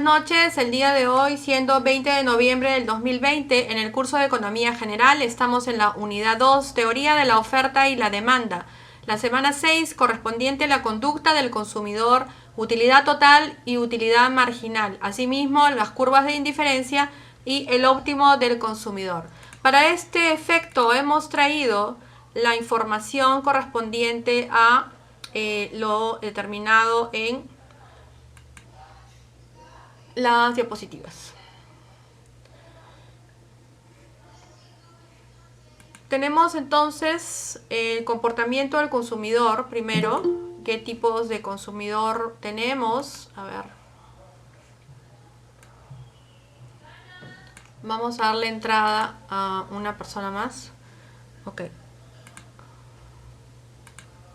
noches. El día de hoy, siendo 20 de noviembre del 2020, en el curso de Economía General, estamos en la unidad 2, Teoría de la oferta y la demanda. La semana 6, correspondiente a la conducta del consumidor, utilidad total y utilidad marginal. Asimismo, las curvas de indiferencia y el óptimo del consumidor. Para este efecto hemos traído la información correspondiente a lo determinado en las diapositivas. Tenemos entonces el comportamiento del consumidor primero. ¿Qué tipos de consumidor tenemos? A ver. Vamos a darle entrada a una persona más. Ok.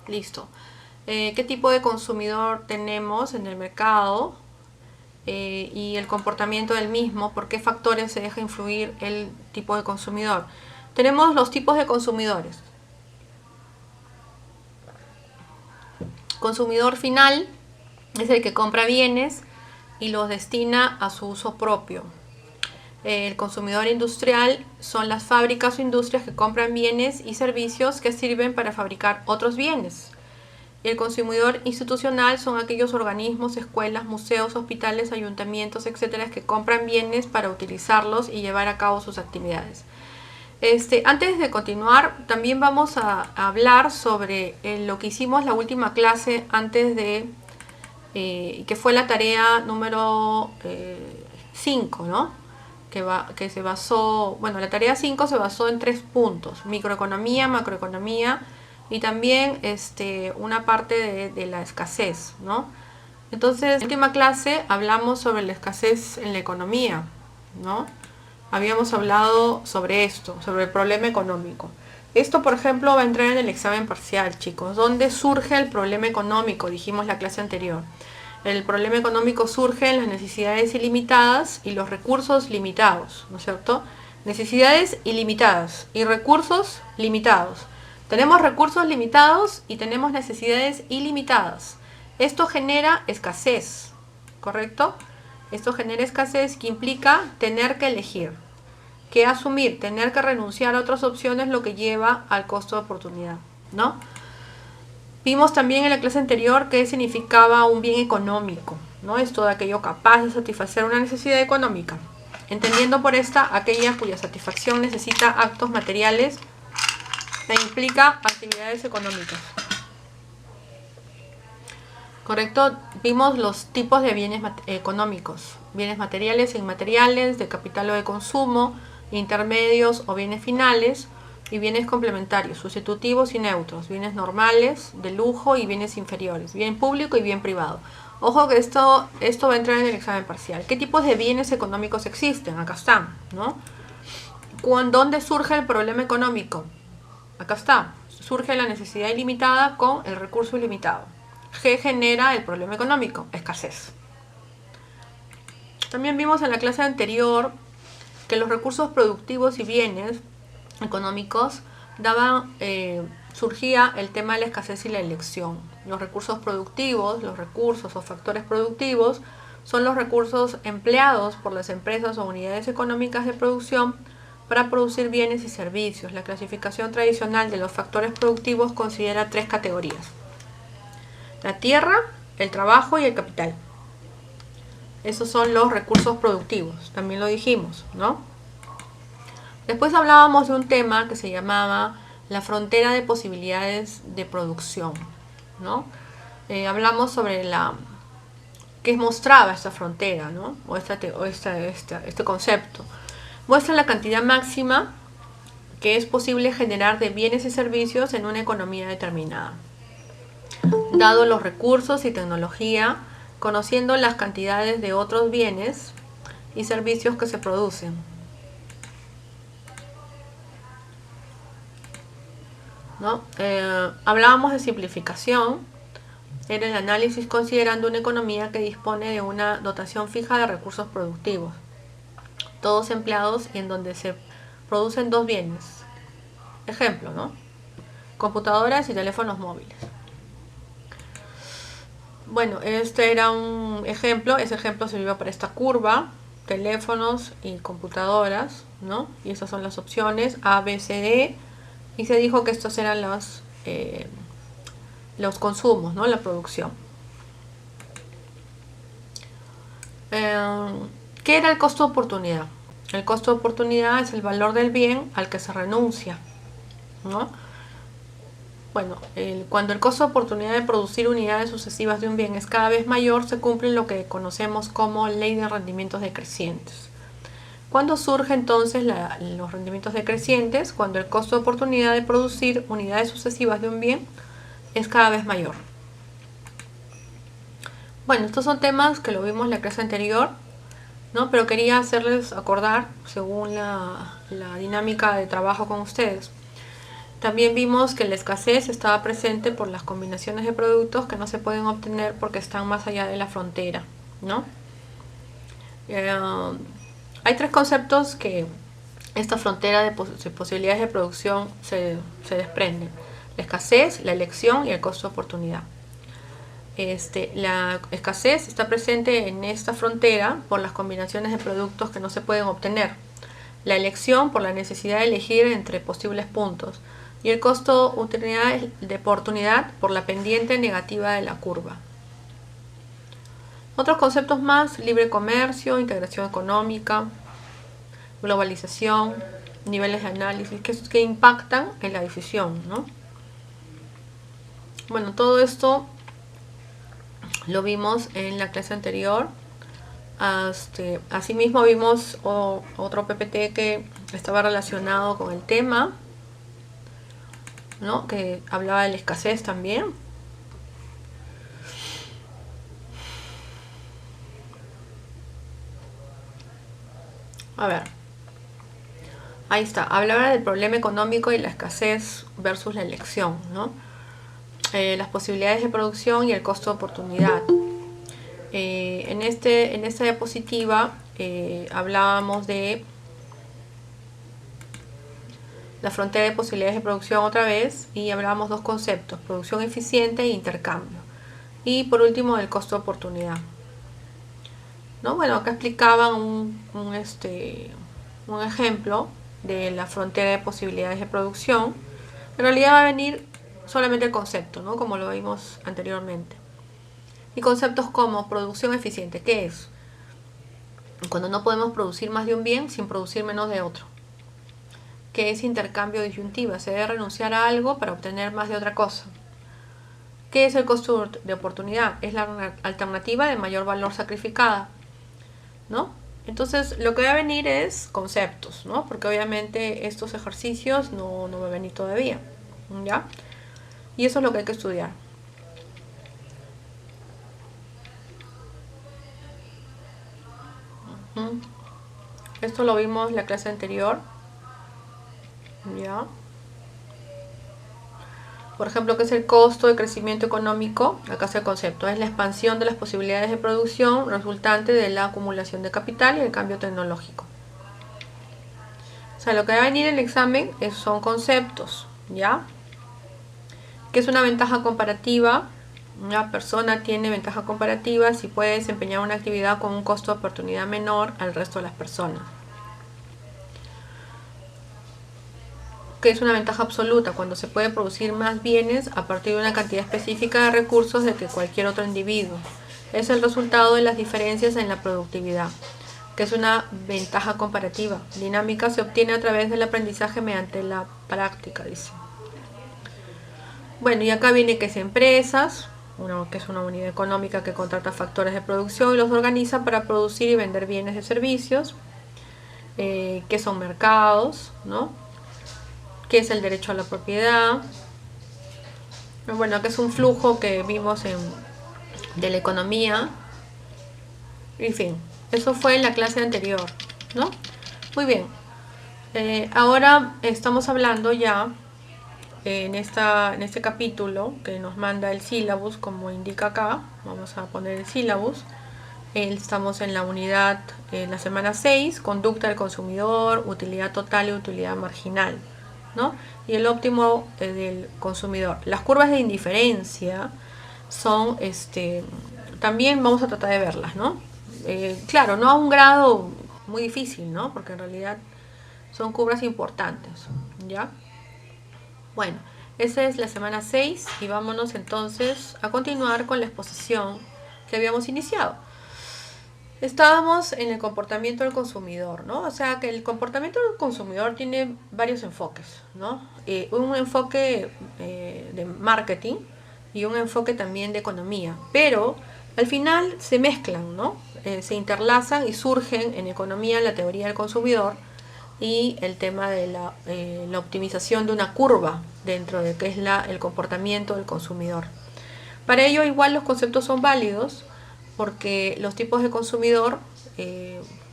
Listo. ¿Qué tipo de consumidor tenemos en el mercado? Y el comportamiento del mismo, por qué factores se deja influir el tipo de consumidor. Tenemos los tipos de consumidores. Consumidor final es el que compra bienes y los destina a su uso propio. El consumidor industrial son las fábricas o industrias que compran bienes y servicios que sirven para fabricar otros bienes. El consumidor institucional son aquellos organismos, escuelas, museos, hospitales, ayuntamientos, etcétera, que compran bienes para utilizarlos y llevar a cabo sus actividades. Antes de continuar, también vamos a hablar sobre lo que hicimos la última clase antes de, que fue la tarea número 5, ¿no? Que se basó, bueno, la tarea 5 se basó en 3 puntos: microeconomía, macroeconomía y también una parte de la escasez, ¿no? Entonces, en la última clase hablamos sobre la escasez en la economía, ¿no? Habíamos hablado sobre esto, sobre el problema económico. Esto, por ejemplo, va a entrar en el examen parcial, chicos. ¿Dónde surge el problema económico? Dijimos la clase anterior. El problema económico surge en las necesidades ilimitadas y los recursos limitados, ¿no es cierto? Necesidades ilimitadas y recursos limitados. Tenemos recursos limitados y tenemos necesidades ilimitadas. Esto genera escasez, ¿correcto? Esto genera escasez, que implica tener que elegir, que asumir, tener que renunciar a otras opciones, lo que lleva al costo de oportunidad, ¿no? Vimos también en la clase anterior qué significaba un bien económico, ¿no? Es todo aquello capaz de satisfacer una necesidad económica, entendiendo por esta aquella cuya satisfacción necesita actos materiales e implica actividades económicas. ¿Correcto? Vimos los tipos de bienes económicos: bienes materiales e inmateriales, de capital o de consumo, intermedios o bienes finales, y bienes complementarios, sustitutivos y neutros, bienes normales, de lujo y bienes inferiores, bien público y bien privado. Ojo que esto va a entrar en el examen parcial. ¿Qué tipos de bienes económicos existen? Acá están, ¿no? ¿Dónde surge el problema económico? Acá está. Surge la necesidad ilimitada con el recurso ilimitado. ¿Qué genera el problema económico? Escasez. También vimos en la clase anterior que los recursos productivos y bienes económicos surgía el tema de la escasez y la elección. Los recursos productivos, los recursos o factores productivos, son los recursos empleados por las empresas o unidades económicas de producción para producir bienes y servicios. La clasificación tradicional de los factores productivos considera 3 categorías: la tierra, el trabajo y el capital. Esos son los recursos productivos, también lo dijimos, ¿no? Después hablábamos de un tema que se llamaba la frontera de posibilidades de producción, ¿no? Hablamos sobre qué mostraba esta frontera, ¿no? O este concepto. Muestra la cantidad máxima que es posible generar de bienes y servicios en una economía determinada, dado los recursos y tecnología, conociendo las cantidades de otros bienes y servicios que se producen. ¿No? Hablábamos de simplificación. Era el análisis considerando una economía que dispone de una dotación fija de recursos productivos, todos empleados, y en donde se producen 2 bienes. Ejemplo, ¿no? Computadoras y teléfonos móviles. Bueno, este era un ejemplo. Ese ejemplo sirvió para esta curva: teléfonos y computadoras, ¿no? Y esas son las opciones A, B, C, D. Y se dijo que estos eran los consumos, ¿no? La producción. ¿Qué era el costo de oportunidad? El costo de oportunidad es el valor del bien al que se renuncia, ¿no? Bueno, cuando el costo de oportunidad de producir unidades sucesivas de un bien es cada vez mayor, se cumple lo que conocemos como ley de rendimientos decrecientes. ¿Cuándo surge entonces los rendimientos decrecientes? Cuando el costo de oportunidad de producir unidades sucesivas de un bien es cada vez mayor. Bueno, estos son temas que lo vimos en la clase anterior, ¿no? Pero quería hacerles acordar según la dinámica de trabajo con ustedes. También vimos que la escasez estaba presente por las combinaciones de productos que no se pueden obtener porque están más allá de la frontera, ¿no? Hay tres conceptos que esta frontera de posibilidades de producción se desprenden: la escasez, la elección y el costo de oportunidad. La escasez está presente en esta frontera por las combinaciones de productos que no se pueden obtener, la elección por la necesidad de elegir entre posibles puntos, y el costo de oportunidad por la pendiente negativa de la curva. Otros conceptos más: libre comercio, integración económica, globalización, niveles de análisis que impactan en la decisión, ¿no? Bueno, todo esto lo vimos en la clase anterior. Asimismo vimos otro PPT que estaba relacionado con el tema, ¿no? Que hablaba de la escasez también. A ver, ahí está, hablaba del problema económico y la escasez versus la elección, ¿no? Las posibilidades de producción y el costo de oportunidad. En esta diapositiva hablábamos de la frontera de posibilidades de producción otra vez, y hablábamos dos conceptos: producción eficiente e intercambio. Y por último, del costo de oportunidad, ¿no? Bueno, acá explicaban un ejemplo de la frontera de posibilidades de producción. En realidad va a venir solamente el concepto, ¿no? Como lo vimos anteriormente. Y conceptos como producción eficiente, ¿qué es? Cuando no podemos producir más de un bien sin producir menos de otro. ¿Qué es intercambio disyuntiva? Se debe renunciar a algo para obtener más de otra cosa. ¿Qué es el costo de oportunidad? Es la alternativa de mayor valor sacrificada, ¿no? Entonces lo que va a venir es conceptos, ¿no? Porque obviamente estos ejercicios no va a venir todavía, ¿ya? Y eso es lo que hay que estudiar. Esto lo vimos en la clase anterior, ¿ya? Por ejemplo, ¿qué es el costo de crecimiento económico? Acá está el concepto: es la expansión de las posibilidades de producción resultante de la acumulación de capital y el cambio tecnológico. O sea, lo que va a venir en el examen son conceptos, ¿ya? ¿Qué es una ventaja comparativa? Una persona tiene ventaja comparativa si puede desempeñar una actividad con un costo de oportunidad menor al resto de las personas. ¿Qué es una ventaja absoluta? Cuando se puede producir más bienes a partir de una cantidad específica de recursos de que cualquier otro individuo. Es el resultado de las diferencias en la productividad. ¿Qué es una ventaja comparativa? Dinámica se obtiene a través del aprendizaje mediante la práctica, dice. Bueno, y acá viene que es empresas, que es una unidad económica que contrata factores de producción y los organiza para producir y vender bienes y servicios. ¿Qué son mercados? ¿No? ¿Qué es el derecho a la propiedad? Bueno, acá es un flujo que vimos de la economía. En fin, eso fue en la clase anterior, ¿no? Muy bien. Ahora estamos hablando ya en este capítulo que nos manda el sílabus, como indica acá. Vamos a poner el sílabus. Estamos en la unidad, la semana 6, conducta del consumidor, utilidad total y utilidad marginal, ¿no? Y el óptimo del consumidor. Las curvas de indiferencia son también vamos a tratar de verlas, ¿no? Claro, no a un grado muy difícil, ¿no? Porque en realidad son cubras importantes, ¿ya? Bueno, esa es la semana 6 y vámonos entonces a continuar con la exposición que habíamos iniciado. Estábamos en el comportamiento del consumidor, ¿no? O sea que el comportamiento del consumidor tiene varios enfoques, ¿no? Un enfoque de marketing y un enfoque también de economía, pero al final se mezclan, ¿no? Se interlazan y surgen en economía la teoría del consumidor y el tema de la optimización de una curva dentro de que es el comportamiento del consumidor. Para ello igual los conceptos son válidos porque los tipos de consumidor,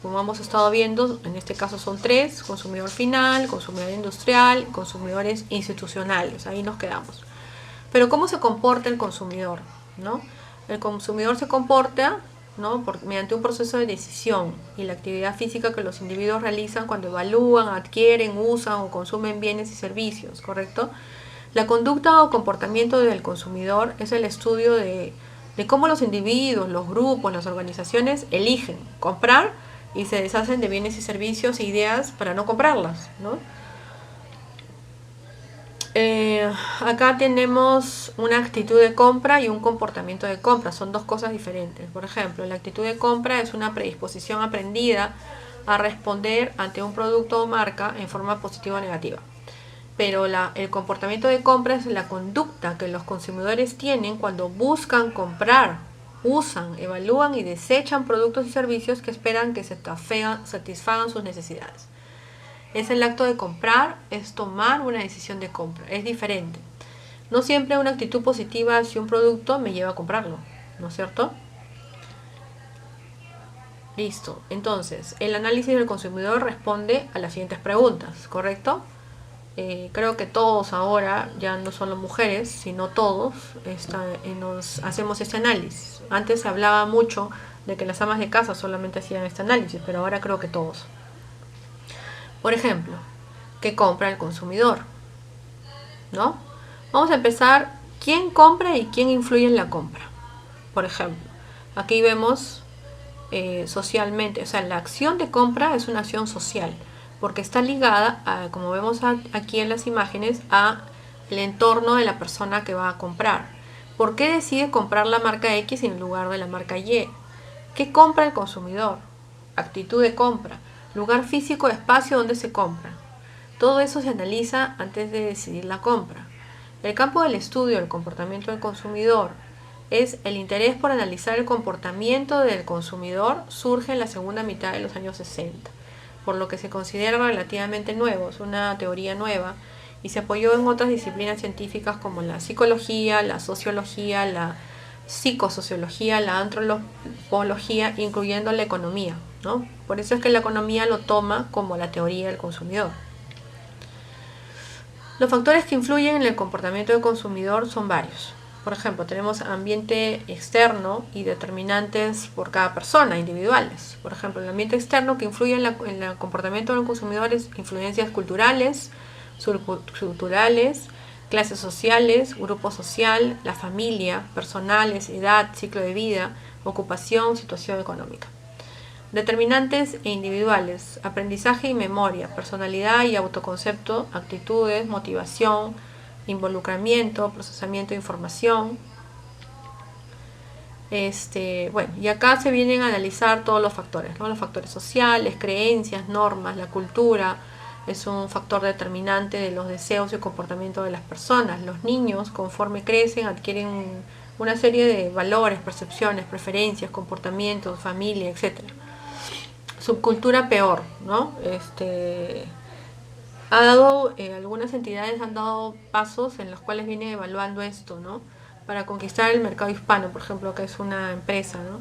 como hemos estado viendo, en este caso son tres: consumidor final, consumidor industrial, consumidores institucionales. Ahí nos quedamos. Pero ¿cómo se comporta el consumidor? ¿No? El consumidor se comporta, ¿no?, mediante un proceso de decisión y la actividad física que los individuos realizan cuando evalúan, adquieren, usan o consumen bienes y servicios, ¿correcto? La conducta o comportamiento del consumidor es el estudio de cómo los individuos, los grupos, las organizaciones eligen comprar y se deshacen de bienes y servicios e ideas para no comprarlas, ¿no? Acá tenemos una actitud de compra y un comportamiento de compra. Son dos cosas diferentes. Por ejemplo, la actitud de compra es una predisposición aprendida a responder ante un producto o marca en forma positiva o negativa. Pero el comportamiento de compra es la conducta que los consumidores tienen cuando buscan comprar, usan, evalúan y desechan productos y servicios que esperan que satisfagan sus necesidades. Es el acto de comprar, es tomar una decisión de compra, es diferente. No siempre una actitud positiva hacia un producto me lleva a comprarlo, ¿no es cierto? Listo. Entonces, el análisis del consumidor responde a las siguientes preguntas, ¿correcto? Creo que todos ahora, ya no solo mujeres, sino todos, nos hacemos este análisis. Antes se hablaba mucho de que las amas de casa solamente hacían este análisis, pero ahora creo que todos. Por ejemplo, ¿qué compra el consumidor? ¿No? Vamos a empezar, ¿quién compra y quién influye en la compra? Por ejemplo, aquí vemos socialmente, o sea, la acción de compra es una acción social, porque está ligada, como vemos aquí en las imágenes, a el entorno de la persona que va a comprar. ¿Por qué decide comprar la marca X en lugar de la marca Y? ¿Qué compra el consumidor? Actitud de compra. Lugar físico, espacio donde se compra. Todo eso se analiza antes de decidir la compra. El campo del estudio del comportamiento del consumidor es el interés por analizar el comportamiento del consumidor, surge en la segunda mitad de los años 60, por lo que se considera relativamente nuevo, es una teoría nueva y se apoyó en otras disciplinas científicas como la psicología, la sociología, la psicosociología, la antropología, incluyendo la economía, ¿no? Por eso es que la economía lo toma como la teoría del consumidor. Los factores que influyen en el comportamiento del consumidor son varios. Por ejemplo, tenemos ambiente externo y determinantes por cada persona, individuales. Por ejemplo, el ambiente externo que influye en el comportamiento del consumidor es influencias culturales, subculturales, clases sociales, grupo social, la familia, personales, edad, ciclo de vida, ocupación, situación económica. Determinantes e individuales: aprendizaje y memoria, personalidad y autoconcepto, actitudes, motivación, involucramiento, procesamiento de información. Bueno, y acá se vienen a analizar todos los factores, ¿no? Los factores sociales, creencias, normas, la cultura es un factor determinante de los deseos y comportamiento de las personas. Los niños, conforme crecen, adquieren una serie de valores, percepciones, preferencias, comportamientos, familia, etc. Subcultura peor, ¿no? Algunas entidades han dado pasos en los cuales vienen evaluando esto, ¿no? Para conquistar el mercado hispano, por ejemplo, que es una empresa, ¿no?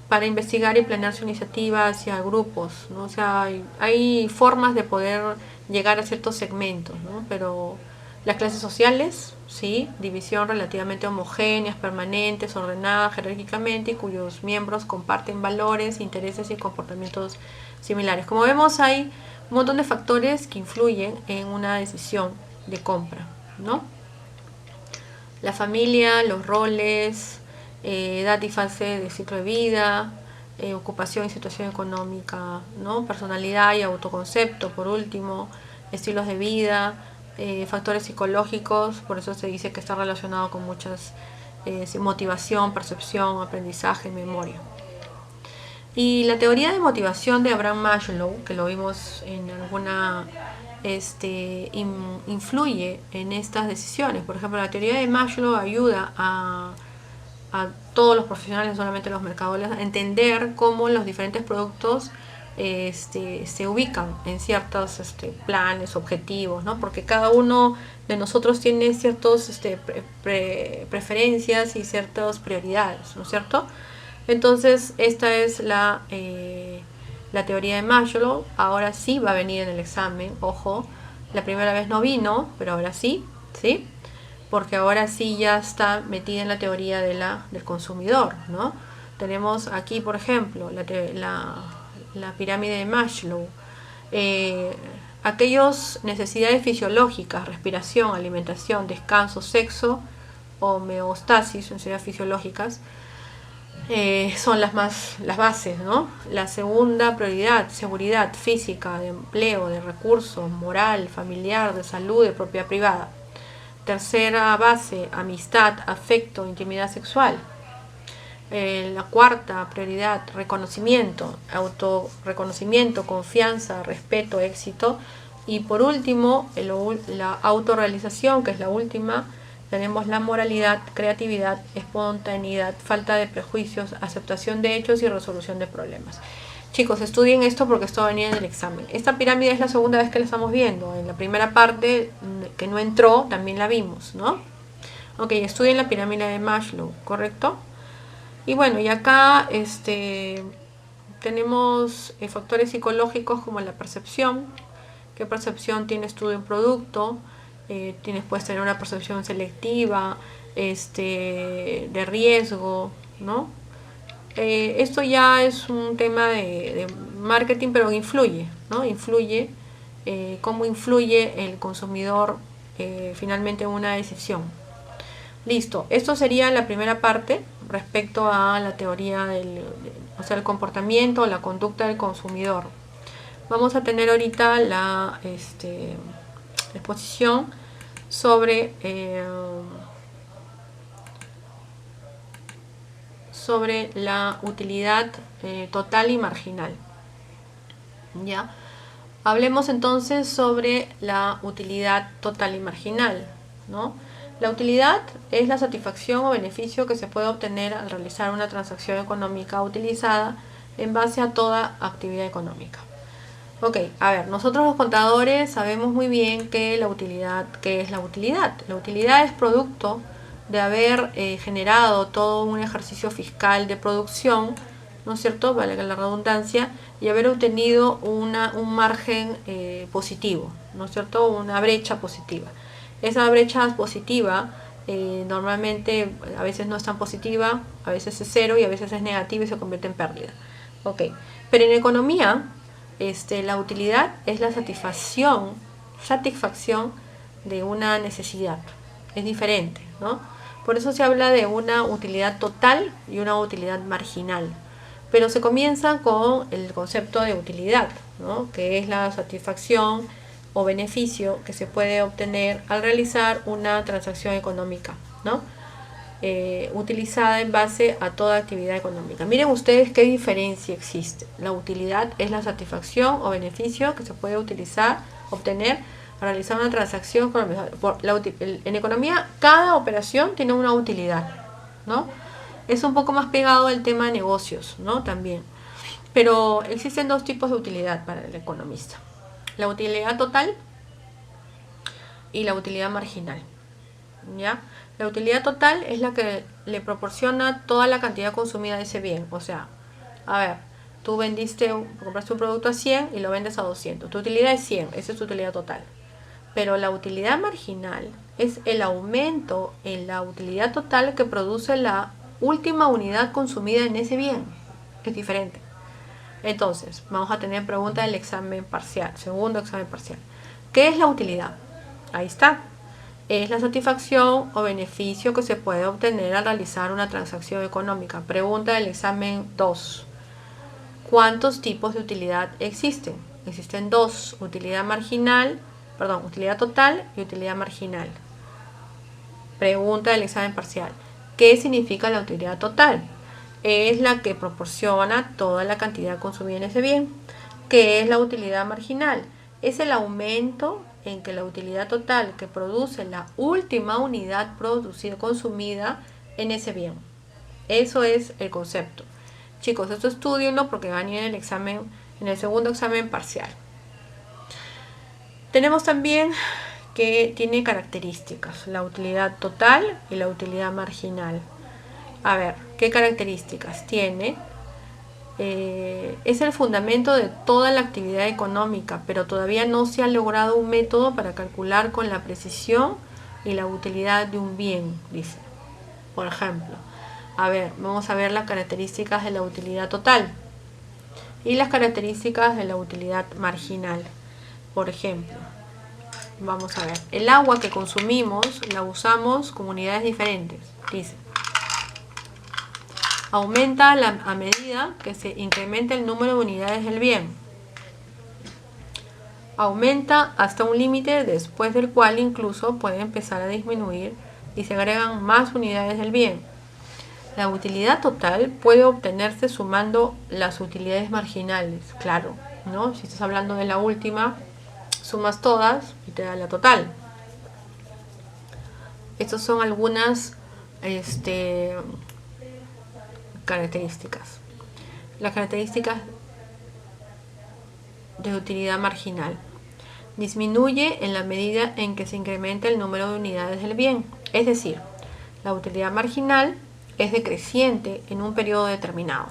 Para investigar y planear su iniciativa hacia grupos, ¿no? O sea, hay formas de poder llegar a ciertos segmentos, ¿no? Pero las clases sociales, sí, división relativamente homogéneas, permanentes, ordenadas jerárquicamente y cuyos miembros comparten valores, intereses y comportamientos similares. Como vemos, hay un montón de factores que influyen en una decisión de compra, ¿no? La familia, los roles, edad y fase de ciclo de vida, ocupación y situación económica, ¿no? Personalidad y autoconcepto, por último, estilos de vida, factores psicológicos, por eso se dice que está relacionado con muchas motivación, percepción, aprendizaje, memoria. Y la teoría de motivación de Abraham Maslow, que lo vimos en alguna, influye en estas decisiones. Por ejemplo, la teoría de Maslow ayuda a todos los profesionales, no solamente los mercadólogos, a entender cómo los diferentes productos se ubican en ciertos planes, objetivos, ¿no? Porque cada uno de nosotros tiene ciertas preferencias y ciertas prioridades, ¿no es cierto? Entonces, esta es la teoría de Maslow. Ahora sí va a venir en el examen, ojo, la primera vez no vino, pero ahora sí, ¿sí? Porque ahora sí ya está metida en la teoría del consumidor, ¿no? Tenemos aquí, por ejemplo, la pirámide de Maslow. Aquellas necesidades fisiológicas, respiración, alimentación, descanso, sexo, homeostasis, necesidades fisiológicas, son las bases, ¿no? La segunda prioridad, seguridad física, de empleo, de recursos, moral, familiar, de salud, de propiedad privada. Tercera base, amistad, afecto, intimidad sexual. La cuarta prioridad, reconocimiento, autorreconocimiento, confianza, respeto, éxito. Y por último, la autorrealización, que es la última. Tenemos la moralidad, creatividad, espontaneidad, falta de prejuicios, aceptación de hechos y resolución de problemas. Chicos, estudien esto porque esto venía en el examen. Esta pirámide es la segunda vez que la estamos viendo. En la primera parte, que no entró, también la vimos, ¿no? Ok, estudien la pirámide de Maslow, ¿correcto? Y bueno, y acá tenemos factores psicológicos como la percepción. ¿Qué percepción tienes tú de un producto? Puedes tener una percepción selectiva, de riesgo, ¿no? Esto ya es un tema de marketing, pero influye, ¿no? Influye, cómo influye el consumidor finalmente en una decisión. Listo, esto sería la primera parte respecto a la teoría el comportamiento o la conducta del consumidor. Vamos a tener ahorita la exposición sobre la utilidad total y marginal. ¿Ya? Hablemos entonces sobre la utilidad total y marginal, ¿no? La utilidad es la satisfacción o beneficio que se puede obtener al realizar una transacción económica utilizada en base a toda actividad económica. Ok, a ver, nosotros los contadores sabemos muy bien que ¿qué es la utilidad? La utilidad es producto de haber generado todo un ejercicio fiscal de producción, ¿no es cierto?, vale la redundancia, y haber obtenido un margen positivo, ¿no es cierto?, una brecha positiva. Esa brecha positiva normalmente a veces no es tan positiva, a veces es cero y a veces es negativa y se convierte en pérdida. Ok, pero en economía la utilidad es la satisfacción de una necesidad. Es diferente, ¿no? Por eso se habla de una utilidad total y una utilidad marginal. Pero se comienza con el concepto de utilidad, ¿no? Que es la satisfacción o beneficio que se puede obtener al realizar una transacción económica, ¿no? Utilizada en base a toda actividad económica. Miren ustedes qué diferencia existe. La utilidad es la satisfacción o beneficio que se puede obtener al realizar una transacción en economía. Cada operación tiene una utilidad, ¿no? Es un poco más pegado al tema de negocios, ¿no? También. Pero existen dos tipos de utilidad para el economista: la utilidad total y la utilidad marginal, ¿ya? La utilidad total es la que le proporciona toda la cantidad consumida de ese bien. O sea, a ver, tú compraste un producto a 100 y lo vendes a 200. Tu utilidad es 100, esa es tu utilidad total. Pero la utilidad marginal es el aumento en la utilidad total que produce la última unidad consumida en ese bien. Es diferente. Entonces, vamos a tener pregunta del examen parcial, segundo examen parcial. ¿Qué es la utilidad? Ahí está. Es la satisfacción o beneficio que se puede obtener al realizar una transacción económica. Pregunta del examen 2. ¿Cuántos tipos de utilidad existen? Existen dos: utilidad total y utilidad marginal. Pregunta del examen parcial. ¿Qué significa la utilidad total? Es la que proporciona toda la cantidad consumida en ese bien. ¿Qué es la utilidad marginal? Es el aumento en que la utilidad total que produce la última unidad consumida en ese bien. Eso es el concepto. Chicos, esto estudienlo porque van a ir en el segundo examen parcial. Tenemos también que tiene características, la utilidad total y la utilidad marginal. A ver, ¿qué características tiene? Es el fundamento de toda la actividad económica, pero todavía no se ha logrado un método para calcular con la precisión y la utilidad de un bien, dice. Por ejemplo, a ver, vamos a ver las características de la utilidad total y las características de la utilidad marginal. Por ejemplo, vamos a ver, el agua que consumimos la usamos con unidades diferentes, dice. Aumenta a medida que se incrementa el número de unidades del bien. Aumenta hasta un límite después del cual incluso puede empezar a disminuir y se agregan más unidades del bien. La utilidad total puede obtenerse sumando las utilidades marginales, claro, ¿no? Si estás hablando de la última, sumas todas y te da la total. Estas son algunas características. Las características de utilidad marginal. Disminuye en la medida en que se incrementa el número de unidades del bien. Es decir, la utilidad marginal es decreciente en un periodo determinado.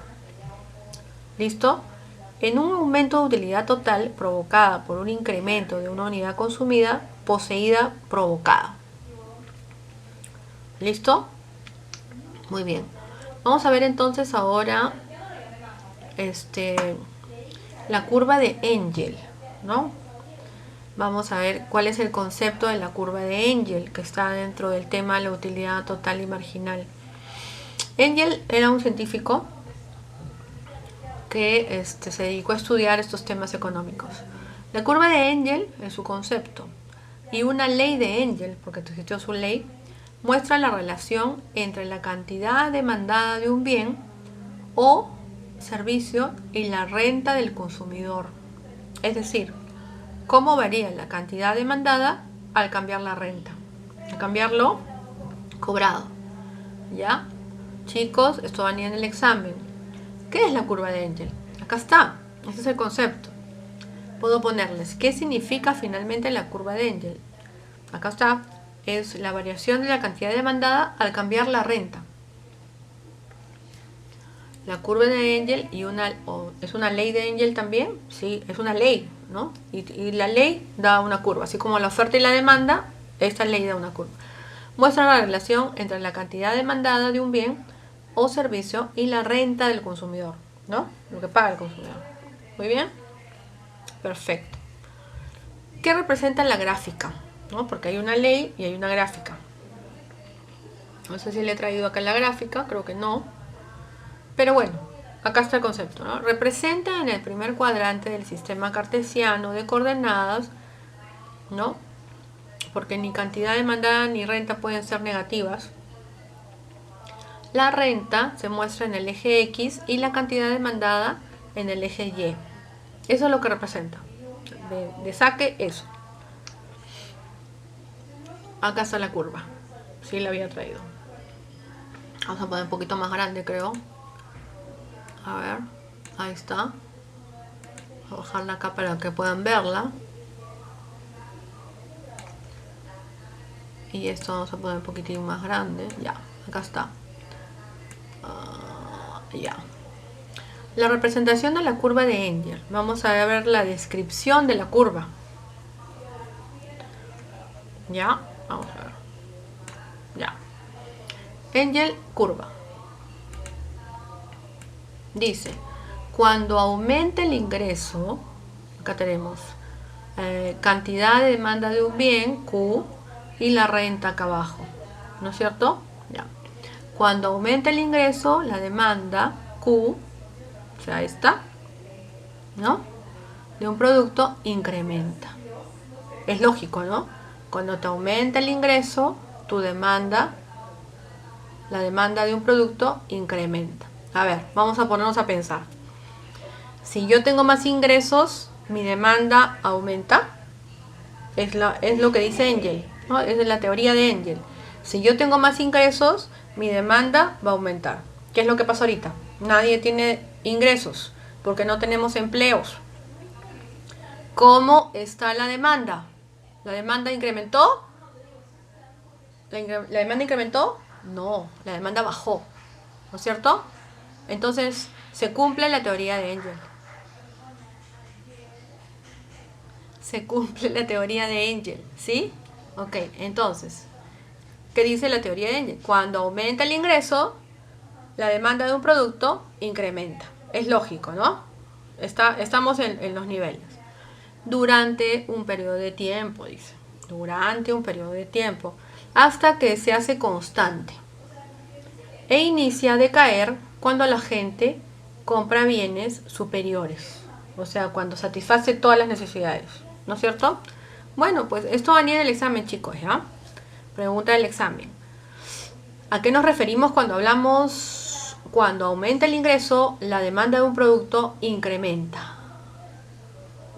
¿Listo? En un aumento de utilidad total provocada por un incremento de una unidad consumida poseída provocada. ¿Listo? Muy bien. Vamos a ver entonces ahora la curva de Engel, ¿no? Vamos a ver cuál es el concepto de la curva de Engel que está dentro del tema de la utilidad total y marginal. Engel era un científico que se dedicó a estudiar estos temas económicos. La curva de Engel es su concepto y una ley de Engel, porque existió su ley, muestra la relación entre la cantidad demandada de un bien o servicio y la renta del consumidor. Es decir, cómo varía la cantidad demandada al cambiar la renta, al cambiarlo cobrado. ¿Ya? Chicos, esto va a ir en el examen. ¿Qué es la curva de Engel? Acá está, este es el concepto. Puedo ponerles qué significa finalmente la curva de Engel. Acá está, es la variación de la cantidad demandada al cambiar la renta. La curva de Engel es una ley de Engel también, sí, es una ley, ¿no? Y la ley da una curva, así como la oferta y la demanda, esta ley da una curva. Muestra la relación entre la cantidad demandada de un bien o servicio y la renta del consumidor, ¿no? Lo que paga el consumidor. Muy bien. Perfecto. ¿Qué representa la gráfica? ¿No? Porque hay una ley y hay una gráfica. No sé si le he traído acá la gráfica, creo que no. Pero bueno, acá está el concepto, ¿no? Representa en el primer cuadrante del sistema cartesiano de coordenadas, ¿no? Porque ni cantidad demandada ni renta pueden ser negativas. La renta se muestra en el eje X y la cantidad demandada en el eje Y. Eso es lo que representa. De saque, eso. Acá está la curva. Sí, la había traído. Vamos a poner un poquito más grande, creo. A ver, ahí está. Voy a bajarla acá para que puedan verla. Y esto vamos a poner un poquitín más grande. Ya, acá está. Ya. La representación de la curva de Engel. Vamos a ver la descripción de la curva. Ya, vamos a ver. Ya. Engel, curva. Dice, cuando aumente el ingreso, acá tenemos cantidad de demanda de un bien, Q, y la renta acá abajo, ¿no es cierto? Ya. Cuando aumenta el ingreso, la demanda Q, o sea, esta, ¿no? De un producto incrementa. Es lógico, ¿no? Cuando te aumenta el ingreso, tu demanda, la demanda de un producto incrementa. A ver, vamos a ponernos a pensar. Si yo tengo más ingresos, mi demanda aumenta. Es lo que dice Engel, ¿no? Es la teoría de Engel. Si yo tengo más ingresos, mi demanda va a aumentar. ¿Qué es lo que pasa ahorita? Nadie tiene ingresos porque no tenemos empleos. ¿Cómo está la demanda? ¿La demanda incrementó? ¿La demanda incrementó? No, la demanda bajó, ¿no es cierto? Entonces, se cumple la teoría de Engel. Se cumple la teoría de Engel, ¿sí? Ok, entonces, ¿qué dice la teoría de Engel? Cuando aumenta el ingreso, la demanda de un producto incrementa. Es lógico, ¿no? Estamos en los niveles. Durante un periodo de tiempo, dice. Durante un periodo de tiempo. Hasta que se hace constante. E inicia a decaer cuando la gente compra bienes superiores. O sea, cuando satisface todas las necesidades. ¿No es cierto? Bueno, pues esto va a venir en el examen, chicos, ¿ya? Pregunta del examen. ¿A qué nos referimos cuando hablamos, cuando aumenta el ingreso, la demanda de un producto incrementa?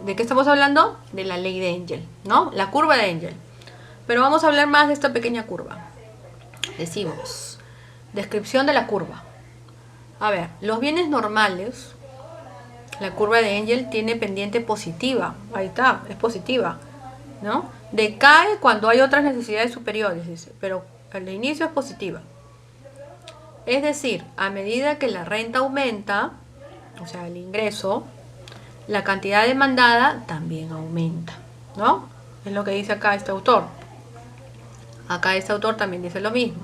¿De qué estamos hablando? De la ley de Engel, ¿no? La curva de Engel. Pero vamos a hablar más de esta pequeña curva. Decimos, descripción de la curva. A ver, los bienes normales, la curva de Engel tiene pendiente positiva. Ahí está, es positiva, ¿no? Decae cuando hay otras necesidades superiores, dice, pero al inicio es positiva. Es decir, a medida que la renta aumenta, o sea, el ingreso, la cantidad demandada también aumenta, ¿no? Es lo que dice acá este autor. Acá este autor también dice lo mismo.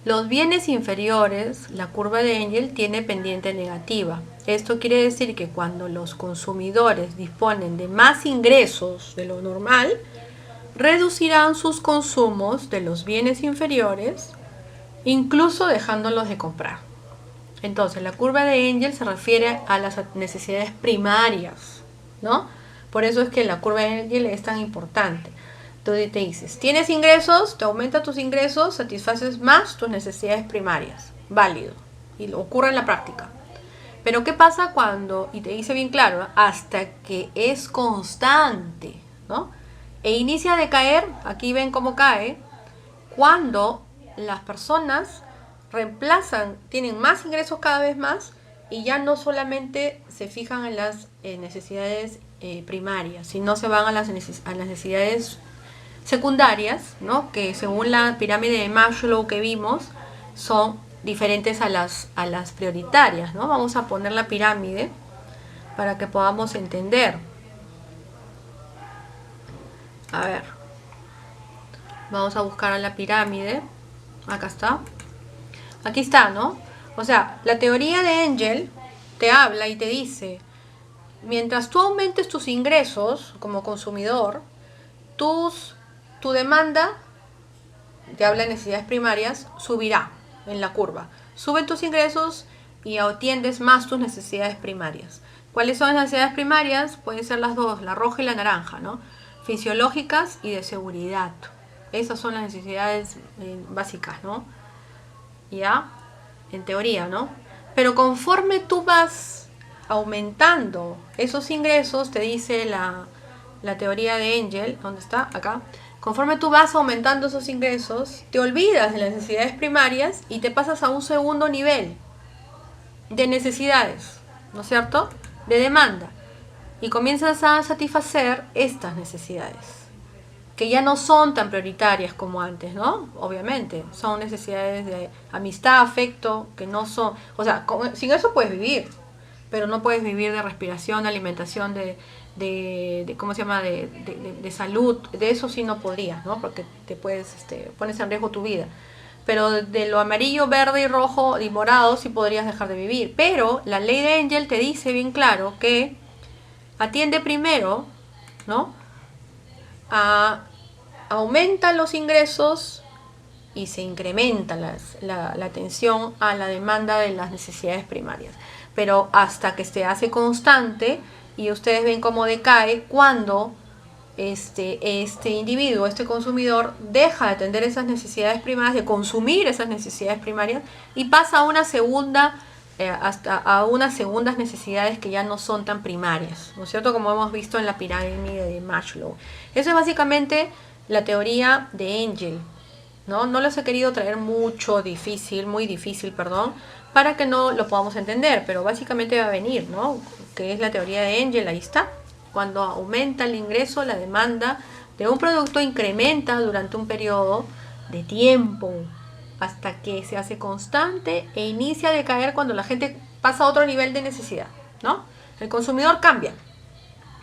Los bienes inferiores, la curva de Engel tiene pendiente negativa. Esto quiere decir que cuando los consumidores disponen de más ingresos de lo normal, reducirán sus consumos de los bienes inferiores, incluso dejándolos de comprar. Entonces, la curva de Engel se refiere a las necesidades primarias, ¿no? Por eso es que la curva de Engel es tan importante. Entonces te dices, tienes ingresos, te aumenta tus ingresos, satisfaces más tus necesidades primarias. Válido. Y lo ocurre en la práctica. Pero ¿qué pasa cuando, y te dice bien claro, hasta que es constante, ¿no? E inicia a decaer, aquí ven cómo cae, cuando las personas reemplazan, tienen más ingresos cada vez más y ya no solamente se fijan en las necesidades primarias, sino se van a las necesidades secundarias, ¿no? Que según la pirámide de Maslow que vimos, son diferentes a las prioritarias, ¿no? Vamos a poner la pirámide para que podamos entender. A ver, vamos a buscar a la pirámide. Acá está. Aquí está, ¿no? O sea, la teoría de Engel te habla y te dice, mientras tú aumentes tus ingresos como consumidor, tu demanda, te habla de necesidades primarias, subirá en la curva. Suben tus ingresos y atiendes más tus necesidades primarias. ¿Cuáles son las necesidades primarias? Pueden ser las dos, la roja y la naranja, ¿no? Fisiológicas y de seguridad. Esas son las necesidades básicas, ¿no? ¿Ya? En teoría, ¿no? Pero conforme tú vas aumentando esos ingresos, te dice la teoría de Engel, ¿dónde está? Acá. Conforme tú vas aumentando esos ingresos, te olvidas de las necesidades primarias y te pasas a un segundo nivel de necesidades, ¿no es cierto? De demanda. Y comienzas a satisfacer estas necesidades, que ya no son tan prioritarias como antes, ¿no? Obviamente, son necesidades de amistad, afecto, que no son... O sea, sin eso puedes vivir, pero no puedes vivir de respiración, de alimentación, de ¿cómo se llama? De salud. De eso sí no podrías, ¿no? Porque te pones en riesgo tu vida. Pero de lo amarillo, verde y rojo y morado sí podrías dejar de vivir. Pero la ley de Engel te dice bien claro que atiende primero, ¿no? A aumentan los ingresos y se incrementa la atención a la demanda de las necesidades primarias. Pero hasta que se hace constante, y ustedes ven cómo decae cuando este individuo, este consumidor, deja de atender esas necesidades primarias, de consumir esas necesidades primarias, y pasa a una segunda, hasta a unas segundas necesidades que ya no son tan primarias, ¿no es cierto? Como hemos visto en la pirámide de Maslow. Eso es básicamente la teoría de Engel, ¿no? No les he querido traer muy difícil, perdón, para que no lo podamos entender, pero básicamente va a venir, ¿no? Que es la teoría de Engel, ahí está. Cuando aumenta el ingreso, la demanda de un producto incrementa durante un periodo de tiempo hasta que se hace constante e inicia a decaer cuando la gente pasa a otro nivel de necesidad, ¿no? El consumidor cambia.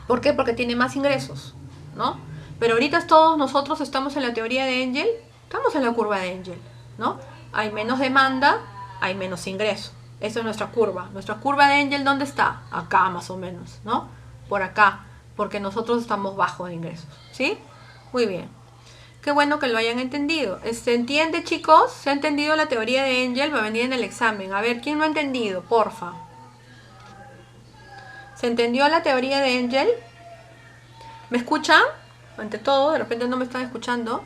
¿Por qué? Porque tiene más ingresos, ¿no? Pero ahorita todos nosotros estamos en la teoría de Engel, estamos en la curva de Engel, ¿no? Hay menos demanda, hay menos ingreso. Esa es nuestra curva. Nuestra curva de Engel, ¿dónde está? Acá más o menos, ¿no? Por acá, porque nosotros estamos bajo de ingresos, ¿sí? Muy bien. Qué bueno que lo hayan entendido. ¿Se entiende, chicos? ¿Se ha entendido la teoría de Engel? Va a venir en el examen. A ver, ¿quién lo ha entendido? Porfa. ¿Se entendió la teoría de Engel? ¿Me escuchan? Ante todo, de repente no me están escuchando.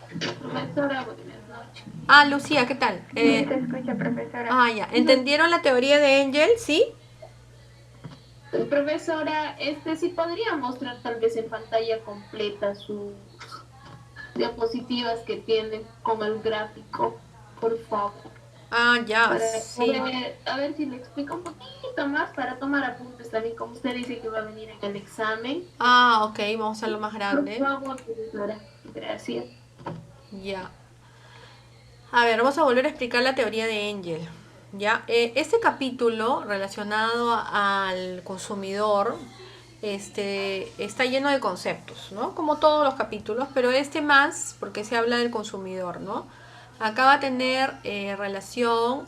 Profesora, buenas noches. Ah, Lucía, ¿qué tal? Sí, te escucha, profesora. Ah, ya. ¿Entendieron la teoría de Engel? ¿Sí? Profesora, si podría mostrar tal vez en pantalla completa sus diapositivas que tienen como el gráfico, por favor. Ah, ya, Para sí. a ver si le explico un poquito más para tomar apuntes también, como usted dice que va a venir en el examen. Ah, ok, vamos a hacerlo más Por grande. favor, profesora. Gracias. Ya. A ver, vamos a volver a explicar la teoría de Engel. Ya, este capítulo relacionado al consumidor está lleno de conceptos, ¿no? Como todos los capítulos, pero este más porque se habla del consumidor, ¿no? Acá va a tener relación,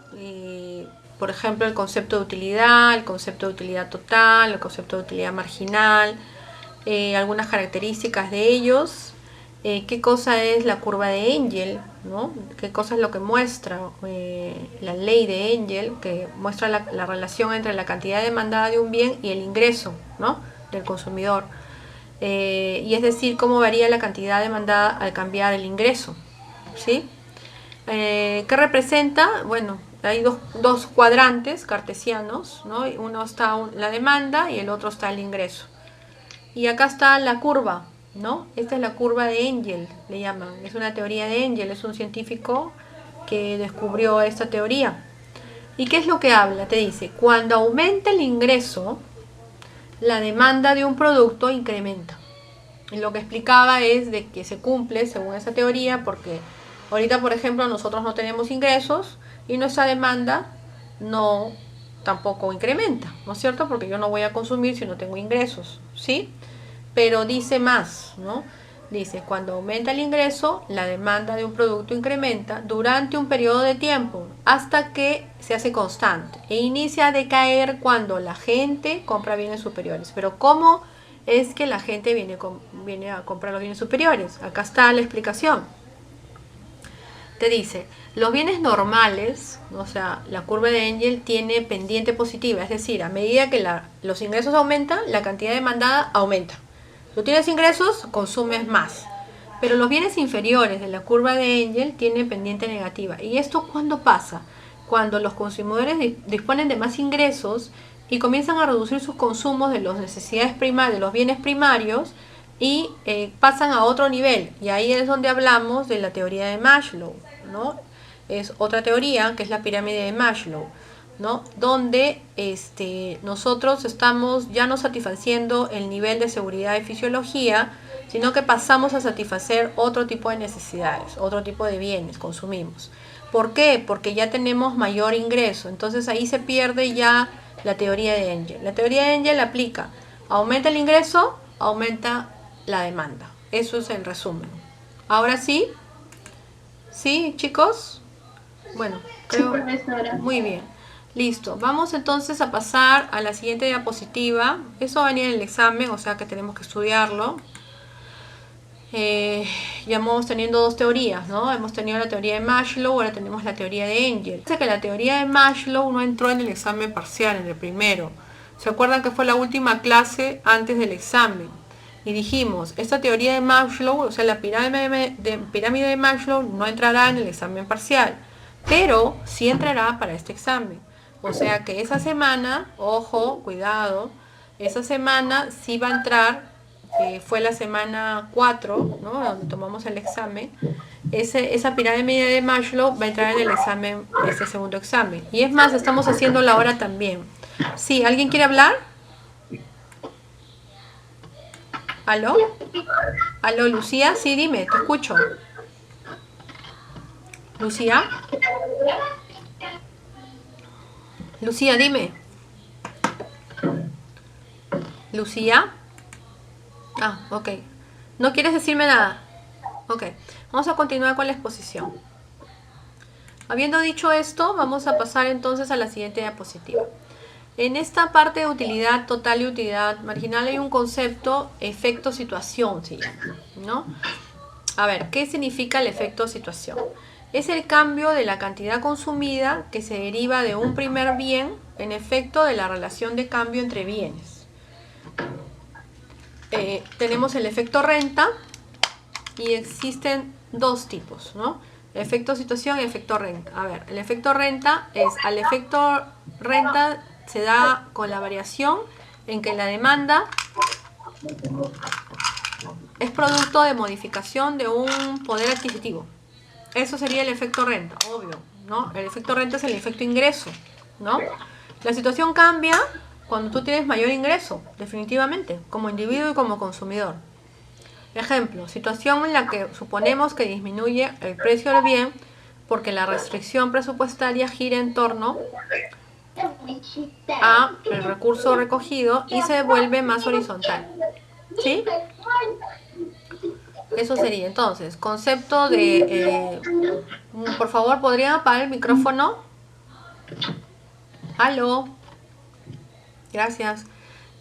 por ejemplo, el concepto de utilidad, el concepto de utilidad total, el concepto de utilidad marginal, algunas características de ellos, qué cosa es la curva de Engel, ¿no? Qué cosa es lo que muestra la ley de Engel, que muestra la relación entre la cantidad demandada de un bien y el ingreso, ¿no? Del consumidor. Y es decir, cómo varía la cantidad demandada al cambiar el ingreso, ¿sí? ¿Qué representa? Bueno, hay dos cuadrantes cartesianos, ¿no? Uno está la demanda y el otro está el ingreso. Y acá está la curva, ¿no? Esta es la curva de Engel, le llaman. Es una teoría de Engel, es un científico que descubrió esta teoría. ¿Y qué es lo que habla? Te dice, cuando aumenta el ingreso, la demanda de un producto incrementa. Y lo que explicaba es de que se cumple según esa teoría, porque ahorita, por ejemplo, nosotros no tenemos ingresos y nuestra demanda no tampoco incrementa, ¿no es cierto? Porque yo no voy a consumir si no tengo ingresos, ¿sí? Pero dice más, ¿no? Dice, cuando aumenta el ingreso, la demanda de un producto incrementa durante un periodo de tiempo hasta que se hace constante e inicia a decaer cuando la gente compra bienes superiores. Pero ¿cómo es que la gente viene a comprar los bienes superiores? Acá está la explicación. Te dice, los bienes normales, o sea, la curva de Engel tiene pendiente positiva, es decir, a medida que los ingresos aumentan, la cantidad demandada aumenta. Tú tienes ingresos, consumes más. Pero los bienes inferiores de la curva de Engel tienen pendiente negativa. ¿Y esto cuándo pasa? Cuando los consumidores disponen de más ingresos y comienzan a reducir sus consumos de las necesidades primarias, de los bienes primarios, y pasan a otro nivel. Y ahí es donde hablamos de la teoría de Maslow, ¿no? Es otra teoría que es la pirámide de Maslow, ¿no? Donde nosotros estamos ya no satisfaciendo el nivel de seguridad y fisiología, sino que pasamos a satisfacer otro tipo de necesidades, otro tipo de bienes, consumimos. ¿Por qué? Porque ya tenemos mayor ingreso. Entonces ahí se pierde ya la teoría de Engel. La teoría de Engel aplica, aumenta el ingreso, aumenta la demanda. Eso es el resumen. Ahora sí, ¿sí, chicos? Bueno, creo... Sí, profesora. Muy bien. Listo. Vamos entonces a pasar a la siguiente diapositiva. Eso va a venir en el examen, o sea que tenemos que estudiarlo. ya vamos teniendo dos teorías, ¿no? Hemos tenido la teoría de Maslow, ahora tenemos la teoría de Engel. Dice que la teoría de Maslow no entró en el examen parcial, en el primero. ¿Se acuerdan que fue la última clase antes del examen? Y dijimos, esta teoría de Maslow, o sea, la pirámide de Maslow no entrará en el examen parcial, pero sí entrará para este examen. O sea que esa semana, ojo, cuidado, esa semana sí va a entrar, fue la semana 4, ¿no? Donde tomamos el examen. Esa pirámide de Maslow va a entrar en el examen, este segundo examen. Y es más, estamos haciéndola ahora también. Sí, ¿alguien quiere hablar? ¿Aló? ¿Aló, Lucía? Sí, dime, te escucho. Lucía. Lucía, dime. Lucía. Ah, ok. ¿No quieres decirme nada? Ok. Vamos a continuar con la exposición. Habiendo dicho esto, vamos a pasar entonces a la siguiente diapositiva. En esta parte de utilidad total y utilidad marginal hay un concepto, efecto situación se llama, ¿no? A ver, ¿qué significa el efecto situación? Es el cambio de la cantidad consumida que se deriva de un primer bien en efecto de la relación de cambio entre bienes. Tenemos el efecto renta y existen dos tipos, ¿no? Efecto situación y efecto renta. A ver, el efecto renta es, al efecto renta se da con la variación en que la demanda es producto de modificación de un poder adquisitivo. Eso sería el efecto renta, obvio, ¿no? El efecto renta es el efecto ingreso, ¿no? La situación cambia cuando tú tienes mayor ingreso, definitivamente, como individuo y como consumidor. Ejemplo, situación en la que suponemos que disminuye el precio del bien porque la restricción presupuestaria gira en torno a el recurso recogido y se vuelve más horizontal. ¿Sí? Eso sería entonces, concepto de... por favor, ¿podrían apagar el micrófono? ¿Aló? Gracias.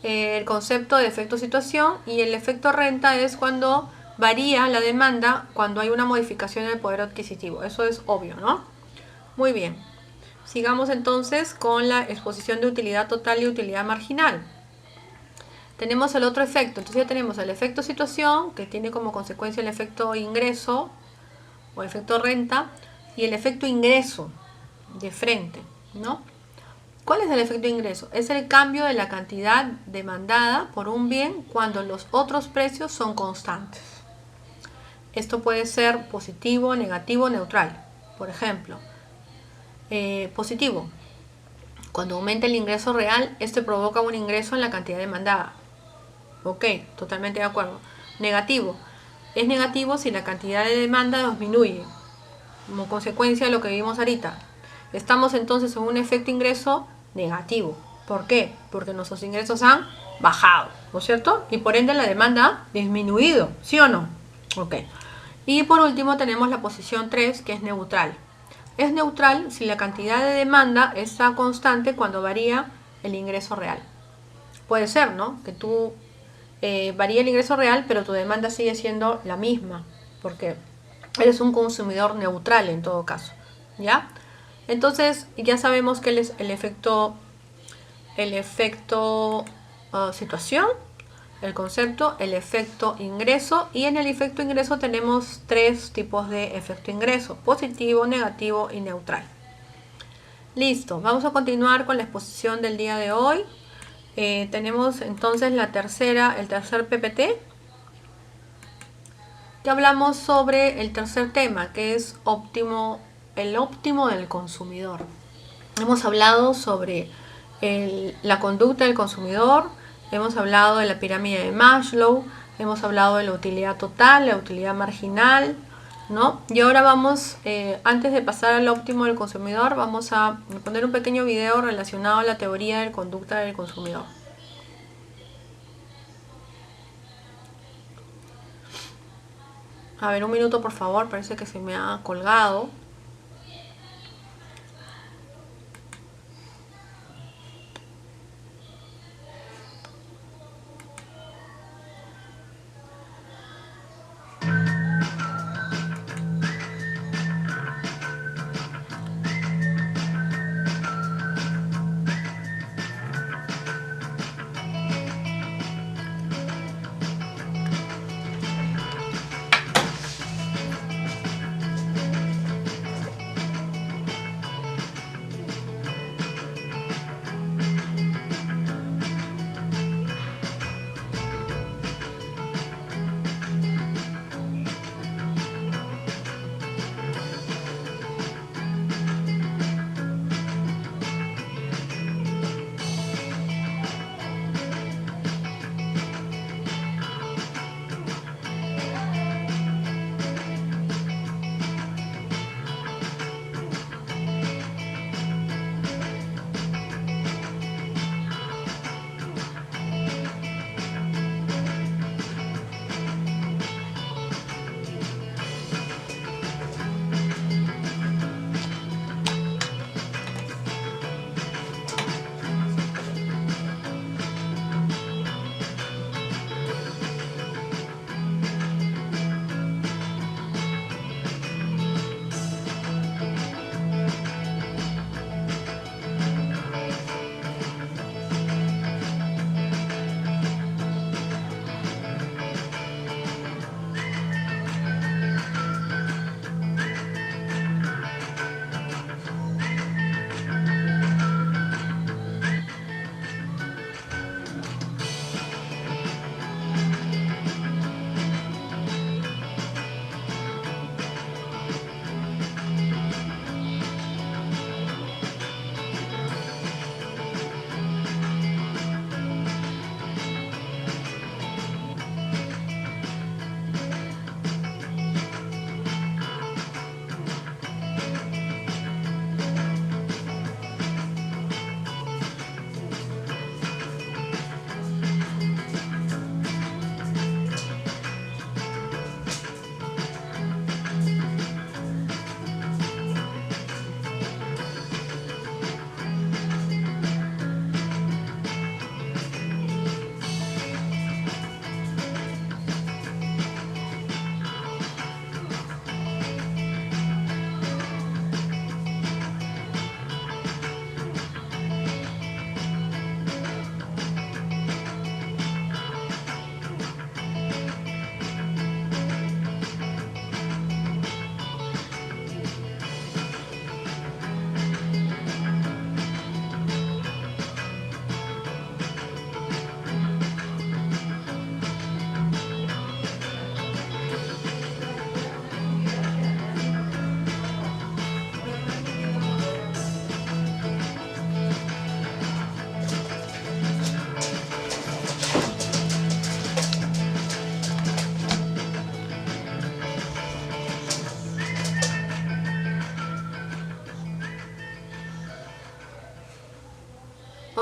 El concepto de efecto situación y el efecto renta es cuando varía la demanda cuando hay una modificación en el poder adquisitivo. Eso es obvio, ¿no? Muy bien. Sigamos entonces con la exposición de utilidad total y utilidad marginal. Tenemos el otro efecto. Entonces ya tenemos el efecto situación, que tiene como consecuencia el efecto ingreso o efecto renta, y el efecto ingreso de frente, ¿no? ¿Cuál es el efecto ingreso? Es el cambio de la cantidad demandada por un bien cuando los otros precios son constantes. Esto puede ser positivo, negativo, neutral. Por ejemplo, positivo. Cuando aumenta el ingreso real, este provoca un ingreso en la cantidad demandada. Ok, totalmente de acuerdo. Negativo. Es negativo si la cantidad de demanda disminuye, como consecuencia de lo que vimos ahorita. Estamos entonces en un efecto ingreso negativo. ¿Por qué? Porque nuestros ingresos han bajado, ¿no es cierto? Y por ende la demanda ha disminuido, ¿sí o no? Ok. Y por último tenemos la posición 3, que es neutral. Es neutral si la cantidad de demanda está constante cuando varía el ingreso real. Puede ser, ¿no? Que tú varía el ingreso real, pero tu demanda sigue siendo la misma, porque eres un consumidor neutral en todo caso, ¿ya? Entonces ya sabemos que es el efecto situación, el concepto, el efecto ingreso, y en el efecto ingreso tenemos tres tipos de efecto ingreso: positivo, negativo y neutral. Listo, vamos a continuar con la exposición del día de hoy. Tenemos entonces el tercer PPT, que hablamos sobre el tercer tema, que es el óptimo del consumidor. Hemos hablado sobre la conducta del consumidor, hemos hablado de la pirámide de Maslow, hemos hablado de la utilidad total, la utilidad marginal, ¿no? Y ahora vamos, antes de pasar al óptimo del consumidor, vamos a poner un pequeño video relacionado a la teoría de la conducta del consumidor. A ver, un minuto por favor, parece que se me ha colgado.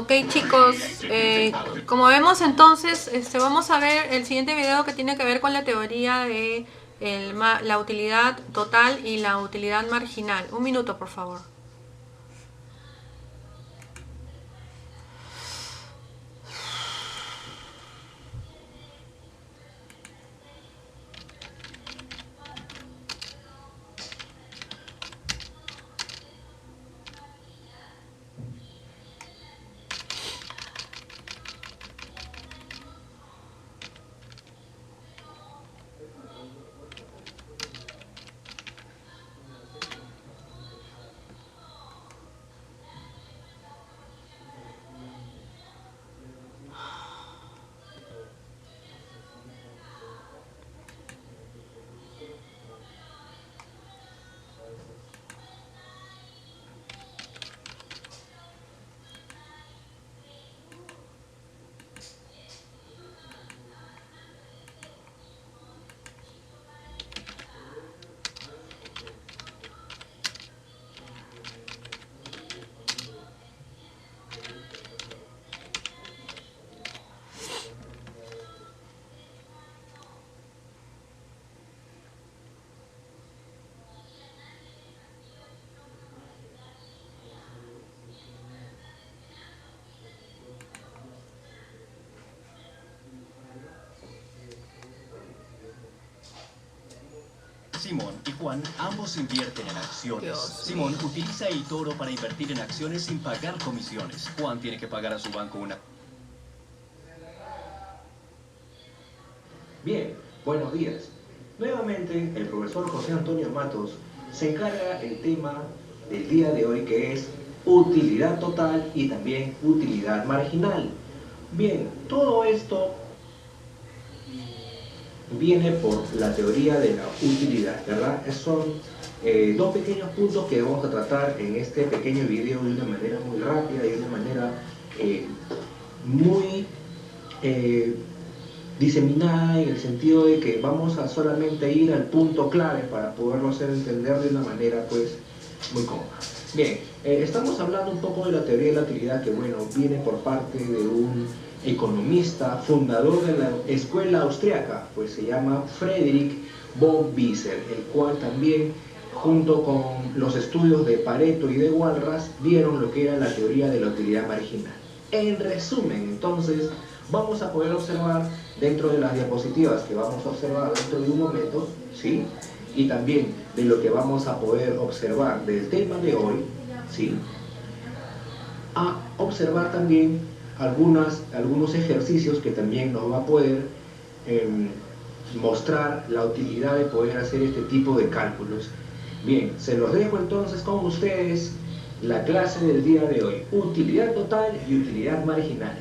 Ok, chicos, como vemos entonces, vamos a ver el siguiente video que tiene que ver con la teoría de la utilidad total y la utilidad marginal. Un minuto, por favor. Simón y Juan ambos invierten en acciones. Simón utiliza el Toro para invertir en acciones sin pagar comisiones. Juan tiene que pagar a su banco una... Bien, buenos días. Nuevamente el profesor José Antonio Matos se encarga el tema del día de hoy, que es utilidad total y también utilidad marginal. Bien, todo esto viene por la teoría de la utilidad, ¿verdad? Son dos pequeños puntos que vamos a tratar en este pequeño video de una manera muy rápida y de una manera muy diseminada, en el sentido de que vamos a solamente ir al punto clave para poderlo hacer entender de una manera pues muy cómoda. Bien, estamos hablando un poco de la teoría de la utilidad, que bueno, viene por parte de un economista, fundador de la escuela austriaca, pues se llama Friedrich von Wieser, el cual también, junto con los estudios de Pareto y de Walras, vieron lo que era la teoría de la utilidad marginal. En resumen, entonces, vamos a poder observar dentro de las diapositivas que vamos a observar dentro de un momento, ¿sí? Y también de lo que vamos a poder observar del tema de hoy, ¿sí? A observar también algunos ejercicios que también nos va a poder mostrar la utilidad de poder hacer este tipo de cálculos. Bien, se los dejo entonces con ustedes la clase del día de hoy, utilidad total y utilidad marginal.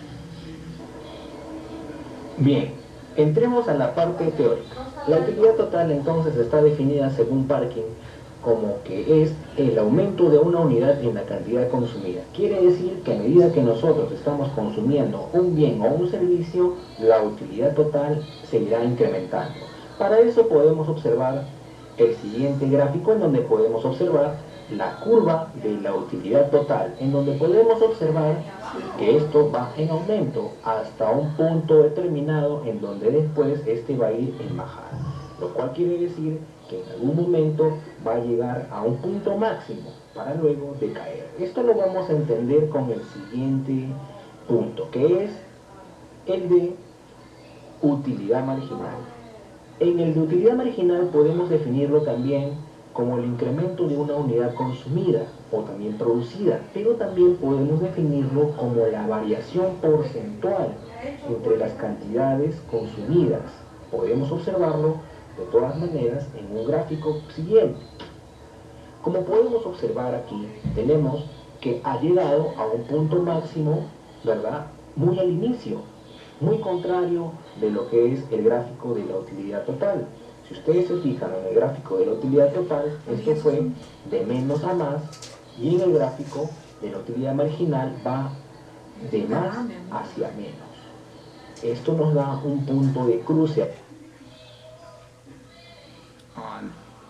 Bien, entremos a la parte teórica. La utilidad total entonces está definida según Parkin como que es el aumento de una unidad en la cantidad consumida. Quiere decir que a medida que nosotros estamos consumiendo un bien o un servicio, la utilidad total se irá incrementando. Para eso podemos observar el siguiente gráfico, en donde podemos observar la curva de la utilidad total, en donde podemos observar que esto va en aumento hasta un punto determinado, en donde después este va a ir en bajada, lo cual quiere decir que en algún momento va a llegar a un punto máximo para luego decaer. Esto lo vamos a entender con el siguiente punto, que es el de utilidad marginal. En el de utilidad marginal podemos definirlo también como el incremento de una unidad consumida o también producida, pero también podemos definirlo como la variación porcentual entre las cantidades consumidas. Podemos observarlo de todas maneras en un gráfico siguiente. Como podemos observar aquí, tenemos que ha llegado a un punto máximo, ¿verdad? Muy al inicio, muy contrario de lo que es el gráfico de la utilidad total. Si ustedes se fijan en el gráfico de la utilidad total, esto fue de menos a más, y en el gráfico de la utilidad marginal va de más hacia menos. Esto nos da un punto de cruce.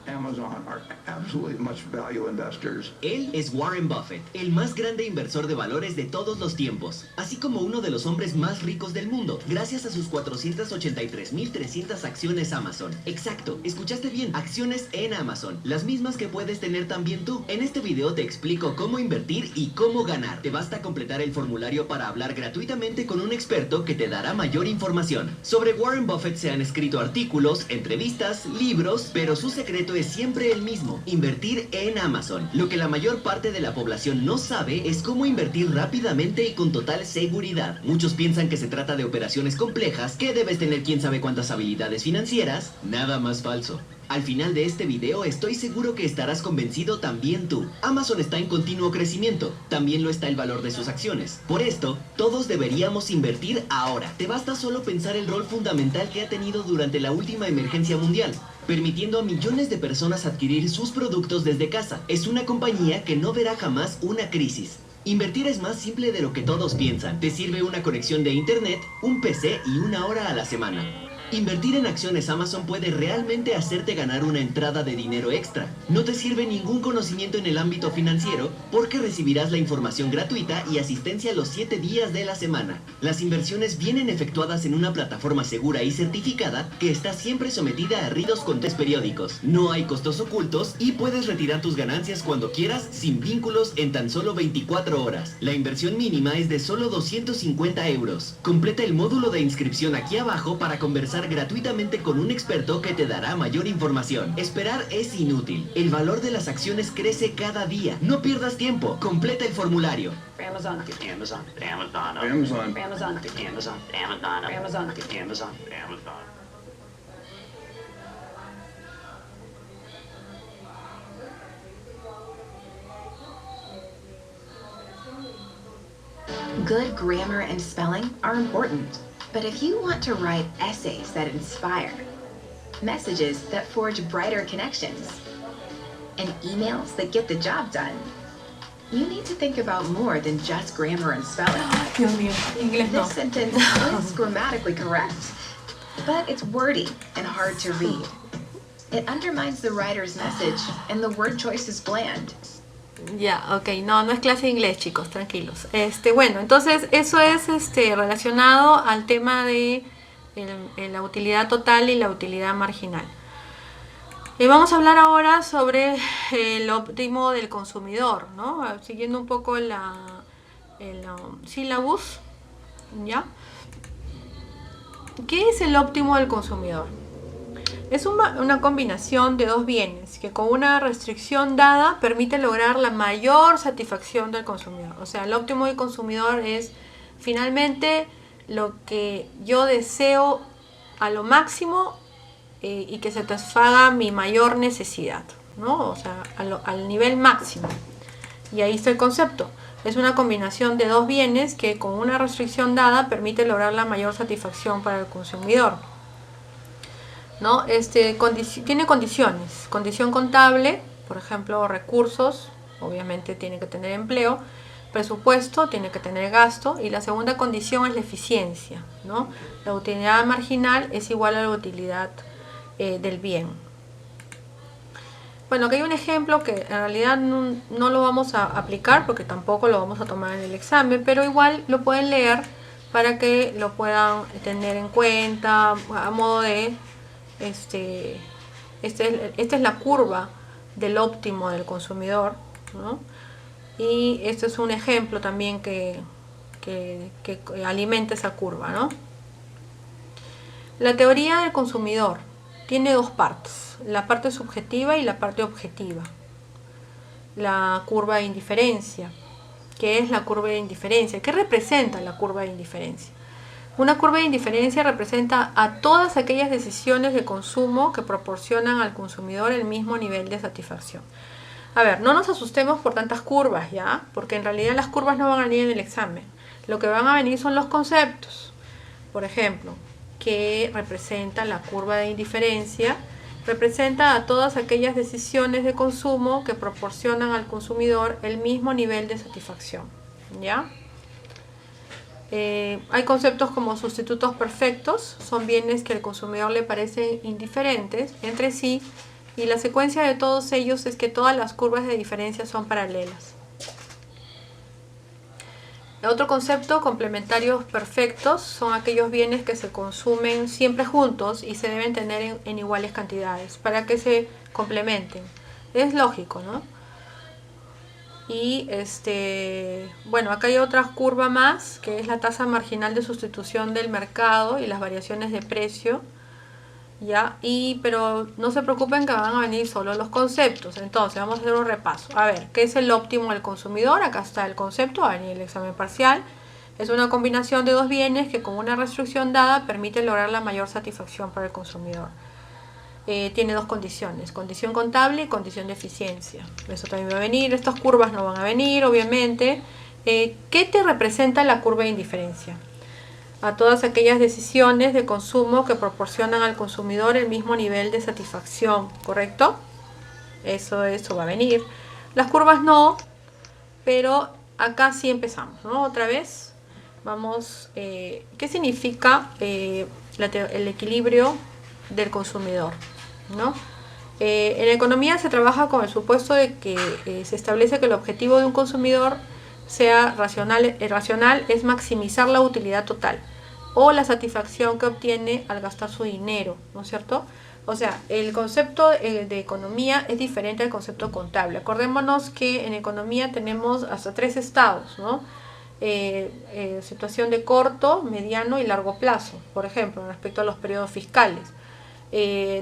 Amazon are absolutely much value investors. Él es Warren Buffett, el más grande inversor de valores de todos los tiempos, así como uno de los hombres más ricos del mundo, gracias a sus 483.300 acciones Amazon. Exacto, escuchaste bien, acciones en Amazon, las mismas que puedes tener también tú. En este video te explico cómo invertir y cómo ganar. Te basta completar el formulario para hablar gratuitamente con un experto que te dará mayor información. Sobre Warren Buffett se han escrito artículos, entrevistas, libros, pero su secreto es siempre el mismo: invertir en Amazon. Lo que la mayor parte de la población no sabe es cómo invertir rápidamente y con total seguridad. Muchos piensan que se trata de operaciones complejas, que debes tener quién sabe cuántas habilidades financieras. Nada más falso. Al final de este video estoy seguro que estarás convencido también tú. Amazon está en continuo crecimiento, también lo está el valor de sus acciones. Por esto, todos deberíamos invertir ahora. Te basta solo pensar el rol fundamental que ha tenido durante la última emergencia mundial, permitiendo a millones de personas adquirir sus productos desde casa. Es una compañía que no verá jamás una crisis. Invertir es más simple de lo que todos piensan. Te sirve una conexión de internet, un PC y una hora a la semana. Invertir en acciones Amazon puede realmente hacerte ganar una entrada de dinero extra. No te sirve ningún conocimiento en el ámbito financiero porque recibirás la información gratuita y asistencia los 7 días de la semana. Las inversiones vienen efectuadas en una plataforma segura y certificada que está siempre sometida a riesgos contables periódicos. No hay costos ocultos y puedes retirar tus ganancias cuando quieras sin vínculos en tan solo 24 horas. La inversión mínima es de solo 250 euros. Completa el módulo de inscripción aquí abajo para conversar gratuitamente con un experto que te dará mayor información. Esperar es inútil. El valor de las acciones crece cada día. No pierdas tiempo. Completa el formulario. Amazon, Amazon, Amazon, Amazon. Amazon, Amazon, Amazon, Amazon, Amazon, Amazon. Good grammar and spelling are important, but if you want to write essays that inspire, messages that forge brighter connections, and emails that get the job done, you need to think about more than just grammar and spelling. Dios mío, inglés no. This sentence is grammatically correct, but it's wordy and hard to read. It undermines the writer's message, and the word choice is bland. Ya, ok, no es clase de inglés, chicos, tranquilos. Bueno, entonces eso es relacionado al tema de la utilidad total y la utilidad marginal. Y vamos a hablar ahora sobre el óptimo del consumidor, ¿no? Siguiendo un poco el sílabus, ¿ya? ¿Qué es el óptimo del consumidor? Es una combinación de dos bienes que con una restricción dada permite lograr la mayor satisfacción del consumidor. O sea, el óptimo del consumidor es finalmente lo que yo deseo a lo máximo y que satisfaga mi mayor necesidad, ¿no? O sea, al nivel máximo. Y ahí está el concepto. Es una combinación de dos bienes que con una restricción dada permite lograr la mayor satisfacción para el consumidor, ¿no? Tiene condiciones. Condición contable, por ejemplo, recursos, obviamente tiene que tener empleo, presupuesto, tiene que tener gasto, y la segunda condición es la eficiencia, ¿no? La utilidad marginal es igual a la utilidad del bien. Bueno, aquí hay un ejemplo que en realidad no lo vamos a aplicar porque tampoco lo vamos a tomar en el examen, pero igual lo pueden leer para que lo puedan tener en cuenta a modo de esta es la curva del óptimo del consumidor, ¿no? Y este es un ejemplo también que alimenta esa curva, ¿no? La teoría del consumidor tiene dos partes, la parte subjetiva y la parte objetiva. La curva de indiferencia. ¿Qué es la curva de indiferencia? ¿Qué representa la curva de indiferencia? Una curva de indiferencia representa a todas aquellas decisiones de consumo que proporcionan al consumidor el mismo nivel de satisfacción. A ver, no nos asustemos por tantas curvas, ¿ya? Porque en realidad las curvas no van a venir en el examen. Lo que van a venir son los conceptos. Por ejemplo, ¿qué representa la curva de indiferencia? Representa a todas aquellas decisiones de consumo que proporcionan al consumidor el mismo nivel de satisfacción, ¿ya? Hay conceptos como sustitutos perfectos, son bienes que al consumidor le parecen indiferentes entre sí, Y la secuencia de todos ellos es que todas las curvas de diferencia son paralelas. Otro concepto, complementarios perfectos, son aquellos bienes que se consumen siempre juntos y se deben tener en iguales cantidades para que se complementen. Es lógico, ¿no? Y bueno, acá hay otra curva más, que es la tasa marginal de sustitución del mercado y las variaciones de precio. ¿Ya? Pero no se preocupen que van a venir solo los conceptos. Entonces vamos a hacer un repaso. A ver, ¿qué es el óptimo del consumidor? Acá está el concepto, va a venir el examen parcial. Es una combinación de dos bienes que con una restricción dada permite lograr la mayor satisfacción para el consumidor. Tiene dos condiciones, condición contable y condición de eficiencia. Eso también va a venir, estas curvas no van a venir, obviamente. ¿Qué te representa la curva de indiferencia? A todas aquellas decisiones de consumo que proporcionan al consumidor el mismo nivel de satisfacción, ¿correcto? Eso va a venir. Las curvas no, pero acá sí empezamos, ¿no? Otra vez, vamos, ¿qué significa el equilibrio del consumidor, ¿no? En economía se trabaja con el supuesto de que se establece que el objetivo de un consumidor sea racional es maximizar la utilidad total o la satisfacción que obtiene al gastar su dinero, ¿no es cierto? O sea, el concepto de economía es diferente al concepto contable. Acordémonos que en economía tenemos hasta 3 estados, ¿no? Situación de corto, mediano y largo plazo, por ejemplo, respecto a los periodos fiscales.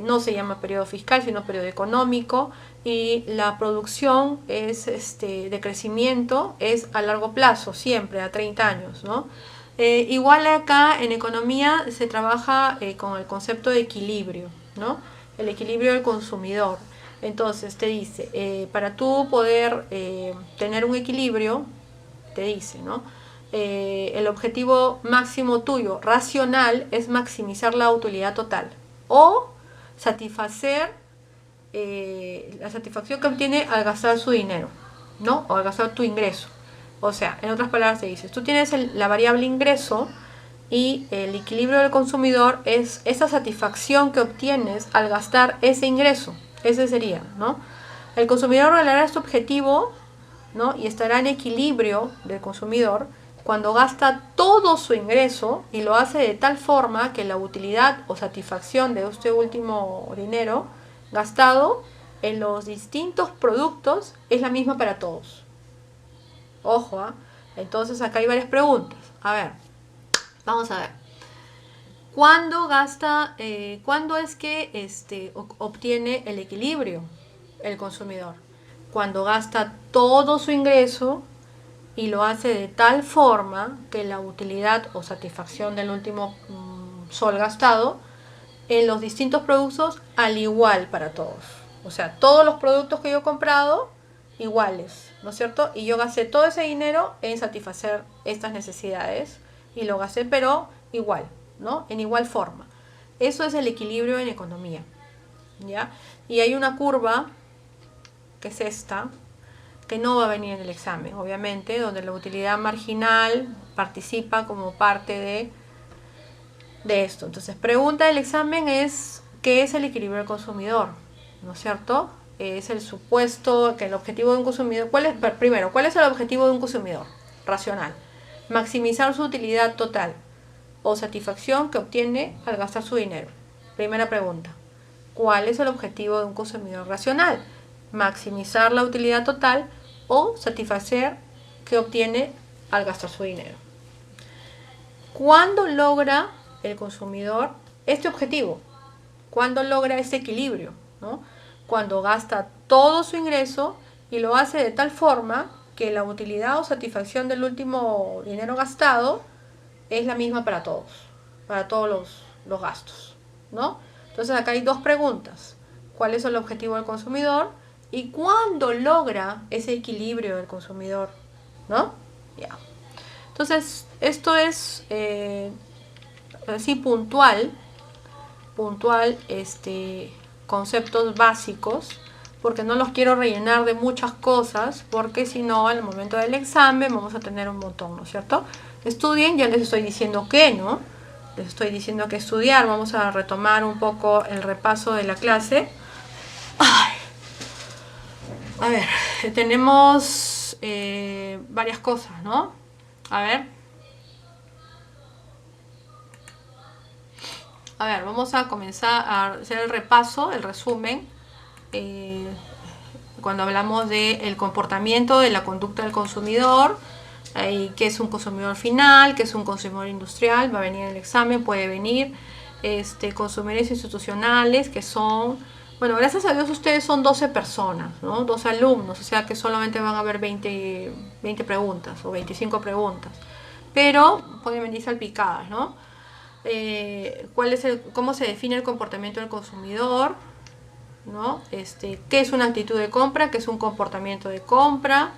No se llama periodo fiscal, sino periodo económico, y la producción es de crecimiento es a largo plazo, siempre a 30 años, ¿no? Igual acá en economía se trabaja con el concepto de equilibrio, ¿no? El equilibrio del consumidor. Entonces te dice, para tú poder tener un equilibrio, te dice, ¿no? El objetivo máximo tuyo, racional, es maximizar la utilidad total o satisfacer la satisfacción que obtiene al gastar su dinero, ¿no? O al gastar tu ingreso. O sea, en otras palabras te dices, tú tienes la variable ingreso y el equilibrio del consumidor es esa satisfacción que obtienes al gastar ese ingreso. Ese sería, ¿no? El consumidor logrará este objetivo, ¿no? Y estará en equilibrio del consumidor cuando gasta todo su ingreso y lo hace de tal forma que la utilidad o satisfacción de este último dinero gastado en los distintos productos es la misma para todos. Ojo, ¿eh? Entonces acá hay varias preguntas. A ver, vamos a ver. ¿Cuándo es que obtiene el equilibrio el consumidor? Cuando gasta todo su ingreso y lo hace de tal forma que la utilidad o satisfacción del último sol gastado en los distintos productos al igual para todos. O sea, todos los productos que yo he comprado iguales, ¿no es cierto? Y yo gasté todo ese dinero en satisfacer estas necesidades y lo gasté pero igual, ¿no? En igual forma. Eso es el equilibrio en economía, ¿ya? Y hay una curva, que es esta, que no va a venir en el examen, obviamente, donde la utilidad marginal participa como parte de esto. Entonces, pregunta del examen es, ¿qué es el equilibrio del consumidor? ¿No es cierto? Es el supuesto que el objetivo de un consumidor... Primero, ¿cuál es el objetivo de un consumidor? Racional. Maximizar su utilidad total o satisfacción que obtiene al gastar su dinero. Primera pregunta. ¿Cuál es el objetivo de un consumidor racional? Maximizar la utilidad total o satisfacer que obtiene al gastar su dinero. ¿Cuándo logra el consumidor este objetivo? ¿Cuándo logra este equilibrio? ¿No? Cuando gasta todo su ingreso y lo hace de tal forma que la utilidad o satisfacción del último dinero gastado es la misma para todos los gastos, ¿no? Entonces acá hay dos preguntas. ¿Cuál es el objetivo del consumidor? ¿Y cuándo logra ese equilibrio del consumidor? ¿No? Ya. Entonces, esto es así puntual, conceptos básicos, porque no los quiero rellenar de muchas cosas, porque si no, al momento del examen vamos a tener un montón, ¿no es cierto? Estudien, ya les estoy diciendo que, ¿no? Les estoy diciendo que estudiar. Vamos a retomar un poco el repaso de la clase. Ay. A ver, tenemos varias cosas, ¿no? A ver, vamos a comenzar a hacer el repaso, el resumen. Cuando hablamos del comportamiento, de la conducta del consumidor, qué es un consumidor final, qué es un consumidor industrial, va a venir en el examen, puede venir. Consumidores institucionales, que son, bueno, gracias a Dios ustedes son 12 personas, ¿no? 12 alumnos, o sea que solamente van a haber 20 preguntas o 25 preguntas, pero pueden venir salpicadas, ¿no? ¿Cómo se define el comportamiento del consumidor? ¿No? ¿Qué es una actitud de compra? ¿Qué es un comportamiento de compra?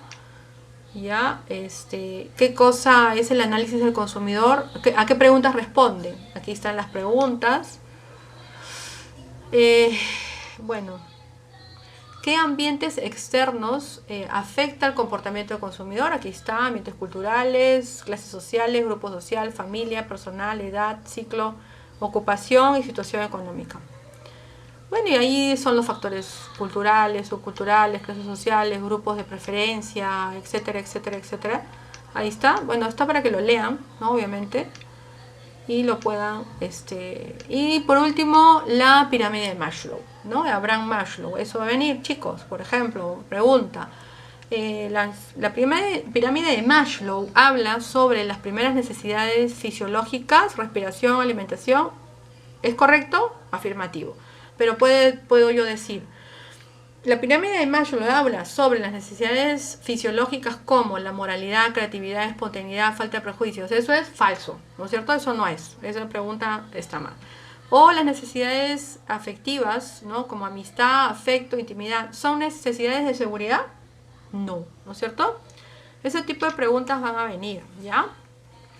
¿Ya? ¿Qué cosa es el análisis del consumidor? ¿A qué preguntas responden? Aquí están las preguntas. Bueno, ¿qué ambientes externos afecta el comportamiento del consumidor? Aquí está, ambientes culturales, clases sociales, grupo social, familia, personal, edad, ciclo, ocupación y situación económica. Bueno, y ahí son los factores culturales, subculturales, clases sociales, grupos de preferencia, etcétera, etcétera, etcétera. Ahí está. Bueno, está para que lo lean, ¿no? Obviamente. Y lo puedan, Y por último, la pirámide de Maslow, ¿no? Abraham Maslow. Eso va a venir, chicos. Por ejemplo, pregunta. La pirámide de Maslow habla sobre las primeras necesidades fisiológicas, respiración, alimentación. ¿Es correcto? Afirmativo. Pero puedo yo decir, la pirámide de Maslow habla sobre las necesidades fisiológicas como la moralidad, creatividad, espontaneidad, falta de prejuicios. Eso es falso, ¿no es cierto? Eso no es. Esa pregunta está mal. O las necesidades afectivas, ¿no? Como amistad, afecto, intimidad. ¿Son necesidades de seguridad? No, ¿no es cierto? Ese tipo de preguntas van a venir, ¿ya?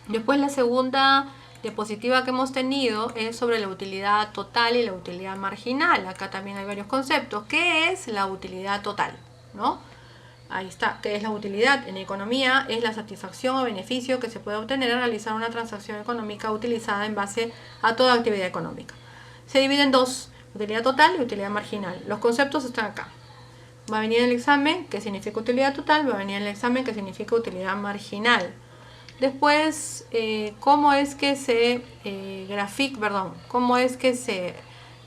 Después la segunda diapositiva que hemos tenido es sobre la utilidad total y la utilidad marginal. Acá también hay varios conceptos. ¿Qué es la utilidad total? ¿No? Ahí está. ¿Qué es la utilidad? En economía es la satisfacción o beneficio que se puede obtener al realizar una transacción económica utilizada en base a toda actividad económica. Se divide en dos, utilidad total y utilidad marginal. Los conceptos están acá. Va a venir en el examen qué significa utilidad total, va a venir en el examen qué significa utilidad marginal. Después, cómo es que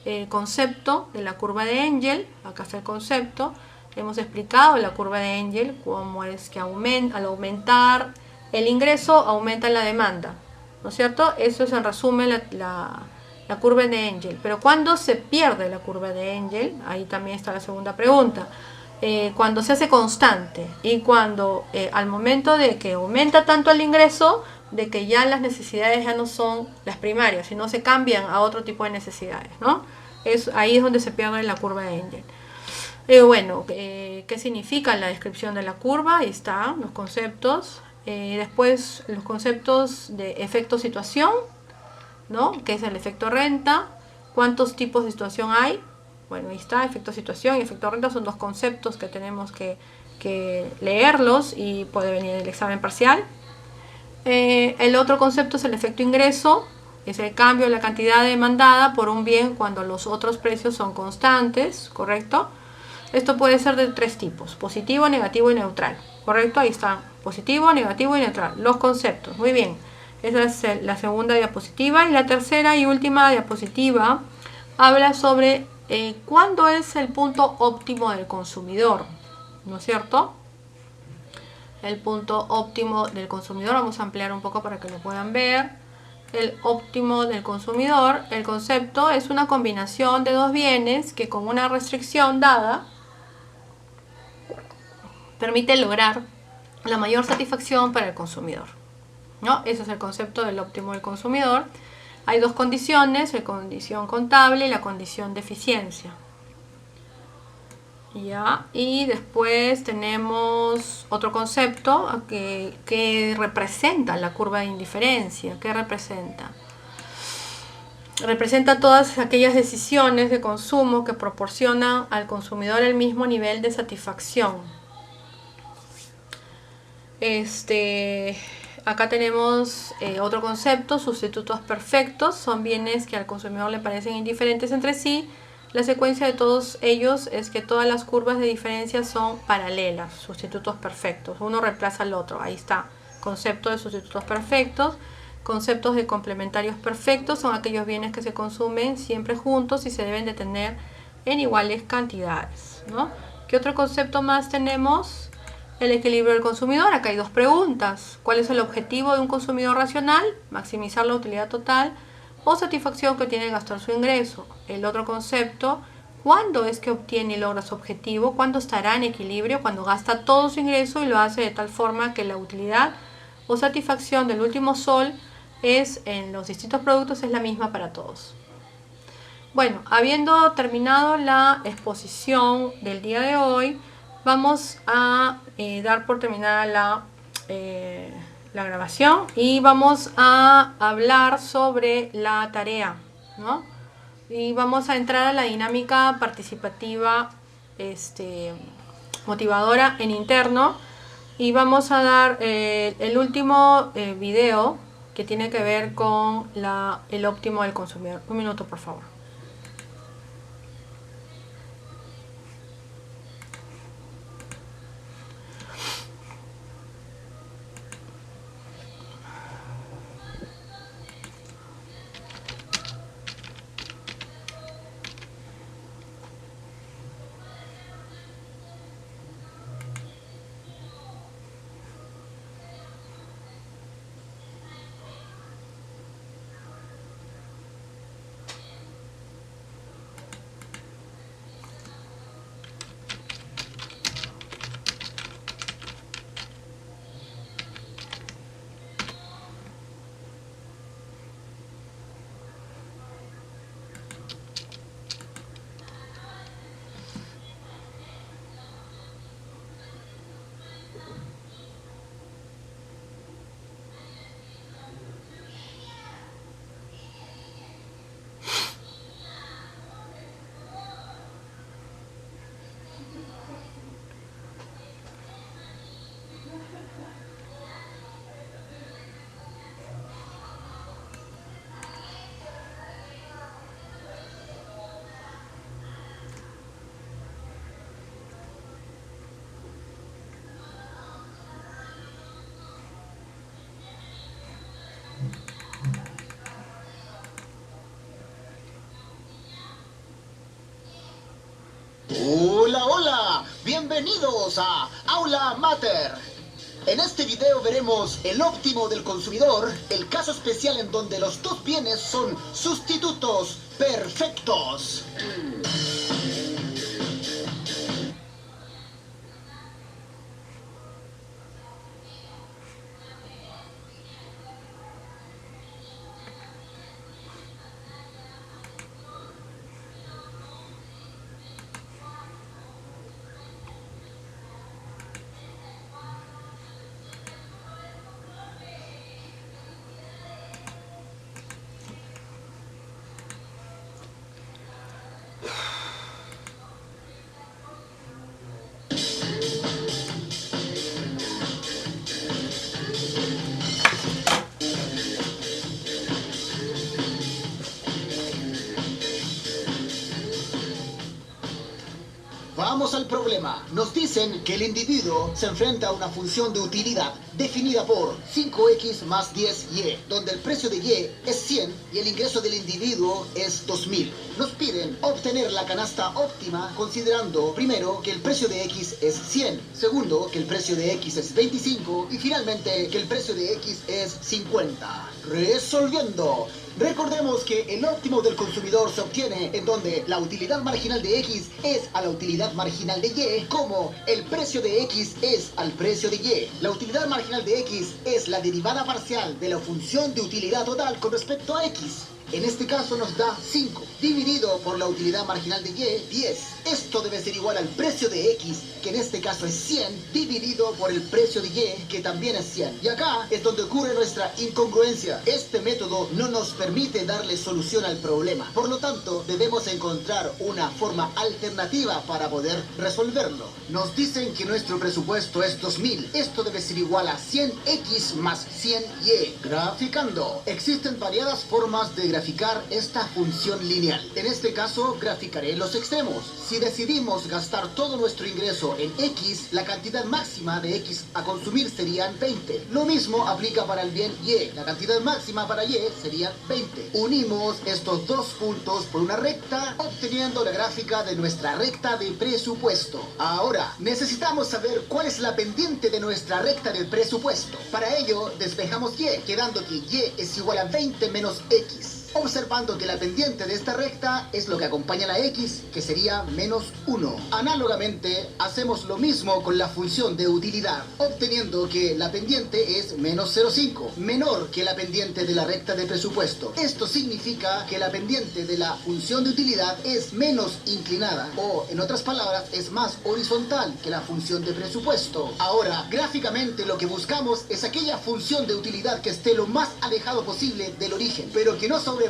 el concepto de la curva de Engel, acá está el concepto, hemos explicado la curva de Engel, cómo es que al aumentar el ingreso, aumenta la demanda, ¿no es cierto? Eso es en resumen la curva de Engel. Pero ¿cuándo se pierde la curva de Engel? Ahí también está la segunda pregunta. Cuando se hace constante y cuando al momento de que aumenta tanto el ingreso, de que ya las necesidades ya no son las primarias, sino se cambian a otro tipo de necesidades, ¿no? Ahí es donde se pierde la curva de Engel. ¿Qué significa la descripción de la curva? Ahí están los conceptos. Después los conceptos de efecto situación, ¿no? ¿Qué es el efecto renta? ¿Cuántos tipos de situación hay? Bueno, ahí está, efecto situación y efecto renta son dos conceptos que tenemos que leerlos y puede venir el examen parcial. El otro concepto es el efecto ingreso, es el cambio de la cantidad demandada por un bien cuando los otros precios son constantes, ¿correcto? Esto puede ser de tres tipos, positivo, negativo y neutral, ¿correcto? Ahí está, positivo, negativo y neutral, los conceptos, muy bien. Esa es la segunda diapositiva y la tercera y última diapositiva habla sobre ¿cuándo es el punto óptimo del consumidor? ¿No es cierto? El punto óptimo del consumidor, vamos a ampliar un poco para que lo puedan ver. El óptimo del consumidor, el concepto es una combinación de dos bienes que con una restricción dada permite lograr la mayor satisfacción para el consumidor, ¿no? Ese es el concepto del óptimo del consumidor. Hay dos condiciones, la condición contable y la condición de eficiencia. ¿Ya? Y después tenemos otro concepto que representa la curva de indiferencia. ¿Qué representa? Representa todas aquellas decisiones de consumo que proporcionan al consumidor el mismo nivel de satisfacción. Acá tenemos otro concepto, sustitutos perfectos, son bienes que al consumidor le parecen indiferentes entre sí La secuencia de todos ellos es que todas las curvas de diferencia son paralelas, sustitutos perfectos. Uno reemplaza al otro. Ahí está. Concepto de sustitutos perfectos. Conceptos de complementarios perfectos son aquellos bienes que se consumen siempre juntos y se deben de tener en iguales cantidades, ¿no? ¿Qué otro concepto más tenemos? El equilibrio del consumidor. Acá hay dos preguntas. ¿Cuál es el objetivo de un consumidor racional? Maximizar la utilidad total o satisfacción que tiene gastar su ingreso. El otro concepto, ¿cuándo es que obtiene y logra su objetivo? ¿Cuándo estará en equilibrio? Cuando gasta todo su ingreso y lo hace de tal forma que la utilidad o satisfacción del último sol es en los distintos productos es la misma para todos. Bueno, habiendo terminado la exposición del día de hoy, vamos a dar por terminada la grabación y vamos a hablar sobre la tarea, ¿no? Y vamos a entrar a la dinámica participativa motivadora en interno y vamos a dar el último video que tiene que ver con el óptimo del consumidor. Un minuto, por favor. Hola, hola, bienvenidos a Aula Mater. En este video veremos el óptimo del consumidor, el caso especial en donde los dos bienes son sustitutos perfectos. Vamos al problema. Nos dicen que el individuo se enfrenta a una función de utilidad definida por 5x más 10y, donde el precio de y es 100 y el ingreso del individuo es 2000. Nos piden obtener la canasta óptima considerando, primero, que el precio de x es 100, segundo, que el precio de x es 25 y finalmente que el precio de x es 50. Resolviendo. Recordemos que el óptimo del consumidor se obtiene en donde la utilidad marginal de x es a la utilidad marginal de y, como el precio de x es al precio de y. La utilidad marginal de x es la derivada parcial de la función de utilidad total con respecto a x. En este caso nos da 5, dividido por la utilidad marginal de y, 10. Esto debe ser igual al precio de x, que en este caso es 100, dividido por el precio de y, que también es 100. Y acá es donde ocurre nuestra incongruencia. Este método no nos permite darle solución al problema. Por lo tanto, debemos encontrar una forma alternativa para poder resolverlo. Nos dicen que nuestro presupuesto es 2000. Esto debe ser igual a 100x más 100y. Graficando. Existen variadas formas de graficar graficar esta función lineal. En este caso, graficaré los extremos. Si decidimos gastar todo nuestro ingreso en X, la cantidad máxima de X a consumir serían 20. Lo mismo aplica para el bien Y. La cantidad máxima para Y serían 20. Unimos estos dos puntos por una recta, obteniendo la gráfica de nuestra recta de presupuesto. Ahora, necesitamos saber cuál es la pendiente de nuestra recta de presupuesto. Para ello, despejamos Y, quedando que Y es igual a 20 menos X. Observando que la pendiente de esta recta es lo que acompaña a la X, que sería menos 1. Análogamente, hacemos lo mismo con la función de utilidad, obteniendo que la pendiente es menos 0,5, menor que la pendiente de la recta de presupuesto. Esto significa que la pendiente de la función de utilidad es menos inclinada, o en otras palabras, es más horizontal que la función de presupuesto. Ahora, gráficamente lo que buscamos es aquella función de utilidad que esté lo más alejado posible del origen, pero que no sobrepase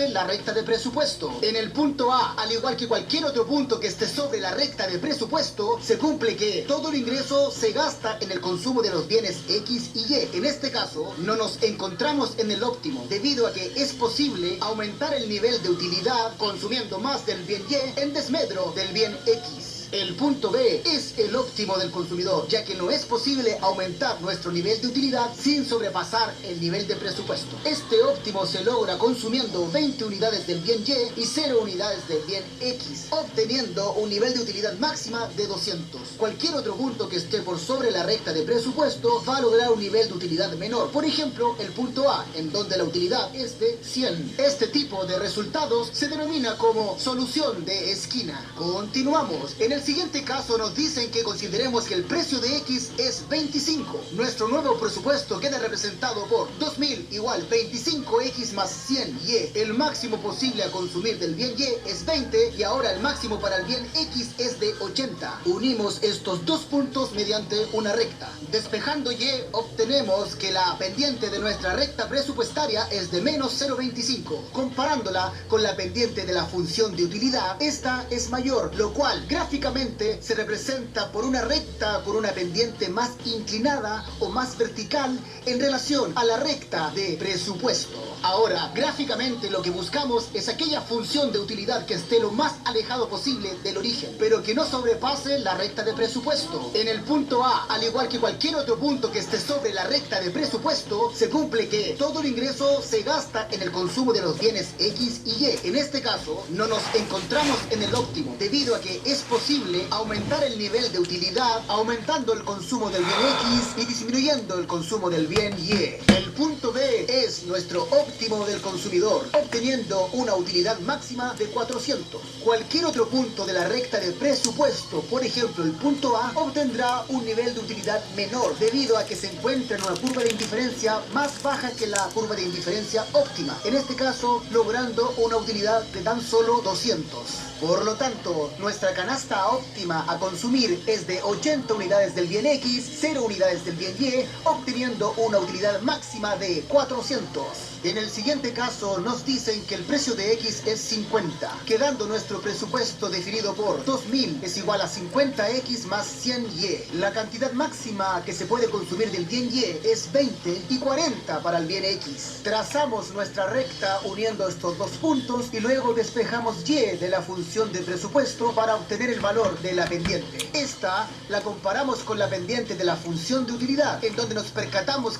la recta de presupuesto. En el punto A, al igual que cualquier otro punto que esté sobre la recta de presupuesto, se cumple que todo el ingreso se gasta en el consumo de los bienes X y Y. En este caso, no nos encontramos en el óptimo, debido a que es posible aumentar el nivel de utilidad consumiendo más del bien Y en desmedro del bien X. El punto B es el óptimo del consumidor, ya que no es posible aumentar nuestro nivel de utilidad sin sobrepasar el nivel de presupuesto. Este óptimo se logra consumiendo 20 unidades del bien Y y 0 unidades del bien X, obteniendo un nivel de utilidad máxima de 200. Cualquier otro punto que esté por sobre la recta de presupuesto va a lograr un nivel de utilidad menor. Por ejemplo, el punto A, en donde la utilidad es de 100. Este tipo de resultados se denomina como solución de esquina. Continuamos. En el siguiente caso nos dicen que consideremos que el precio de X es 25. Nuestro nuevo presupuesto queda representado por 2000 igual 25X más 100Y. El máximo posible a consumir del bien Y es 20 y ahora el máximo para el bien X es de 80. Unimos estos dos puntos mediante una recta. Despejando Y obtenemos que la pendiente de nuestra recta presupuestaria es de menos 0,25. Comparándola con la pendiente de la función de utilidad, esta es mayor, lo cual gráficamente se representa por una recta con una pendiente más inclinada o más vertical en relación a la recta de presupuesto. Ahora, gráficamente lo que buscamos es aquella función de utilidad que esté lo más alejado posible del origen, pero que no sobrepase la recta de presupuesto. En el punto A, al igual que cualquier otro punto que esté sobre la recta de presupuesto, se cumple que todo el ingreso se gasta en el consumo de los bienes X y Y. En este caso, no nos encontramos en el óptimo, debido a que es posible aumentar el nivel de utilidad aumentando el consumo del bien X y disminuyendo el consumo del bien Y. El punto B es nuestro óptimo del consumidor, obteniendo una utilidad máxima de 400. Cualquier otro punto de la recta de presupuesto, por ejemplo el punto A, obtendrá un nivel de utilidad menor debido a que se encuentra en una curva de indiferencia más baja que la curva de indiferencia óptima, en este caso logrando una utilidad de tan solo 200. Por lo tanto, nuestra canasta óptima a consumir es de 80 unidades del bien X, 0 unidades del bien Y, obteniendo una utilidad máxima de 400. En el siguiente caso nos dicen que el precio de X es 50, quedando nuestro presupuesto definido por 2000 es igual a 50X más 100Y. La cantidad máxima que se puede consumir del bien Y es 20 y 40 para el bien X. Trazamos nuestra recta uniendo estos dos puntos y luego despejamos Y de la función de presupuesto para obtener el valor de la pendiente. Esta la comparamos con la pendiente de la función de utilidad, en donde nos percatamos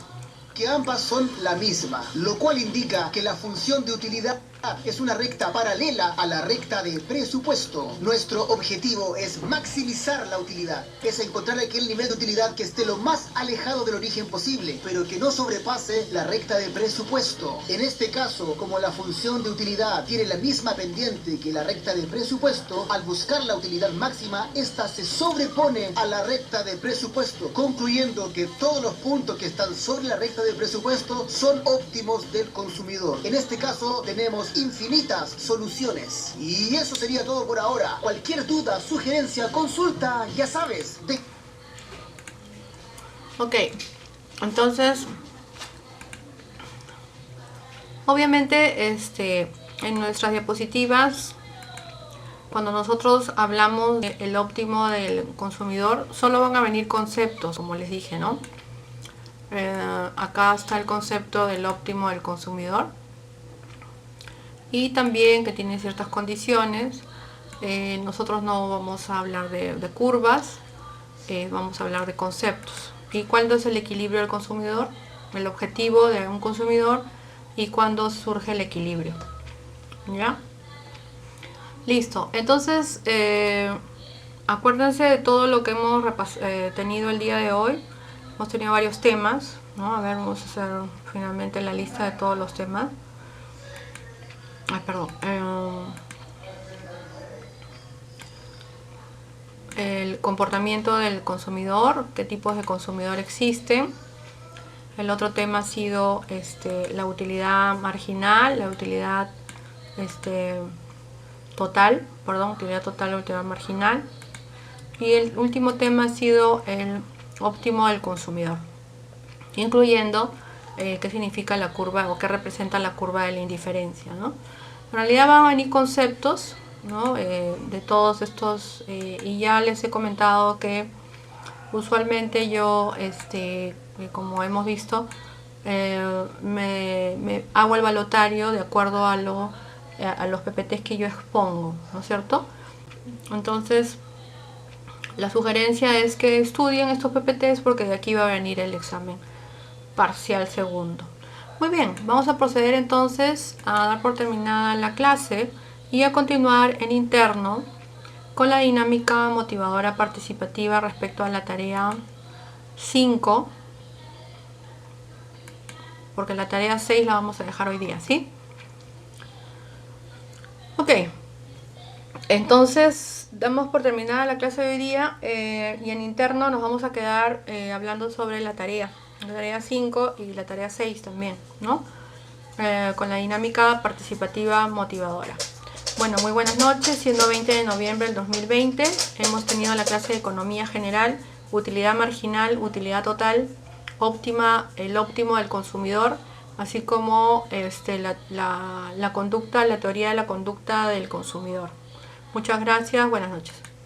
que ambas son la misma, lo cual indica que la función de utilidad es una recta paralela a la recta de presupuesto. Nuestro objetivo es maximizar la utilidad, es encontrar aquel nivel de utilidad que esté lo más alejado del origen posible, pero que no sobrepase la recta de presupuesto. En este caso, como la función de utilidad tiene la misma pendiente que la recta de presupuesto, al buscar la utilidad máxima, esta se sobrepone a la recta de presupuesto, concluyendo que todos los puntos que están sobre la recta de presupuesto son óptimos del consumidor. En este caso tenemos infinitas soluciones. Y eso sería todo por ahora. Cualquier duda, sugerencia, consulta, ya sabes. Ok, entonces, obviamente, en nuestras diapositivas, cuando nosotros hablamos del óptimo del consumidor, solo van a venir conceptos, como les dije, ¿no? Acá está el concepto del óptimo del consumidor. y también que tiene ciertas condiciones. Nosotros no vamos a hablar de curvas, vamos a hablar de conceptos. ¿Y cuándo es el equilibrio del consumidor? El objetivo de un consumidor y cuándo surge el equilibrio. ¿Ya? Listo. Entonces, acuérdense de todo lo que hemos tenido el día de hoy. Hemos tenido varios temas, ¿no? A ver, vamos a hacer finalmente la lista de todos los temas. El comportamiento del consumidor, qué tipos de consumidor existen. El otro tema ha sido la utilidad marginal, la utilidad total, la utilidad marginal. Y el último tema ha sido el óptimo del consumidor, incluyendo qué significa la curva o qué representa la curva de la indiferencia, ¿no? En realidad van a venir conceptos, ¿no? De todos estos, y ya les he comentado que usualmente yo, como hemos visto, me hago el balotario de acuerdo a los PPTs que yo expongo, ¿no es cierto? Entonces, la sugerencia es que estudien estos PPTs porque de aquí va a venir el examen parcial segundo. Muy bien, vamos a proceder entonces a dar por terminada la clase y a continuar en interno con la dinámica motivadora participativa respecto a la tarea 5, porque la tarea 6 la vamos a dejar hoy día, ¿sí? Ok, entonces damos por terminada la clase de hoy día y en interno nos vamos a quedar hablando sobre la tarea 5 y la tarea 6 también, ¿no? Con la dinámica participativa motivadora. Bueno, muy buenas noches, siendo 20 de noviembre del 2020, hemos tenido la clase de Economía General, Utilidad Marginal, Utilidad Total, el óptimo del consumidor, así como la conducta, la teoría de la conducta del consumidor. Muchas gracias, buenas noches.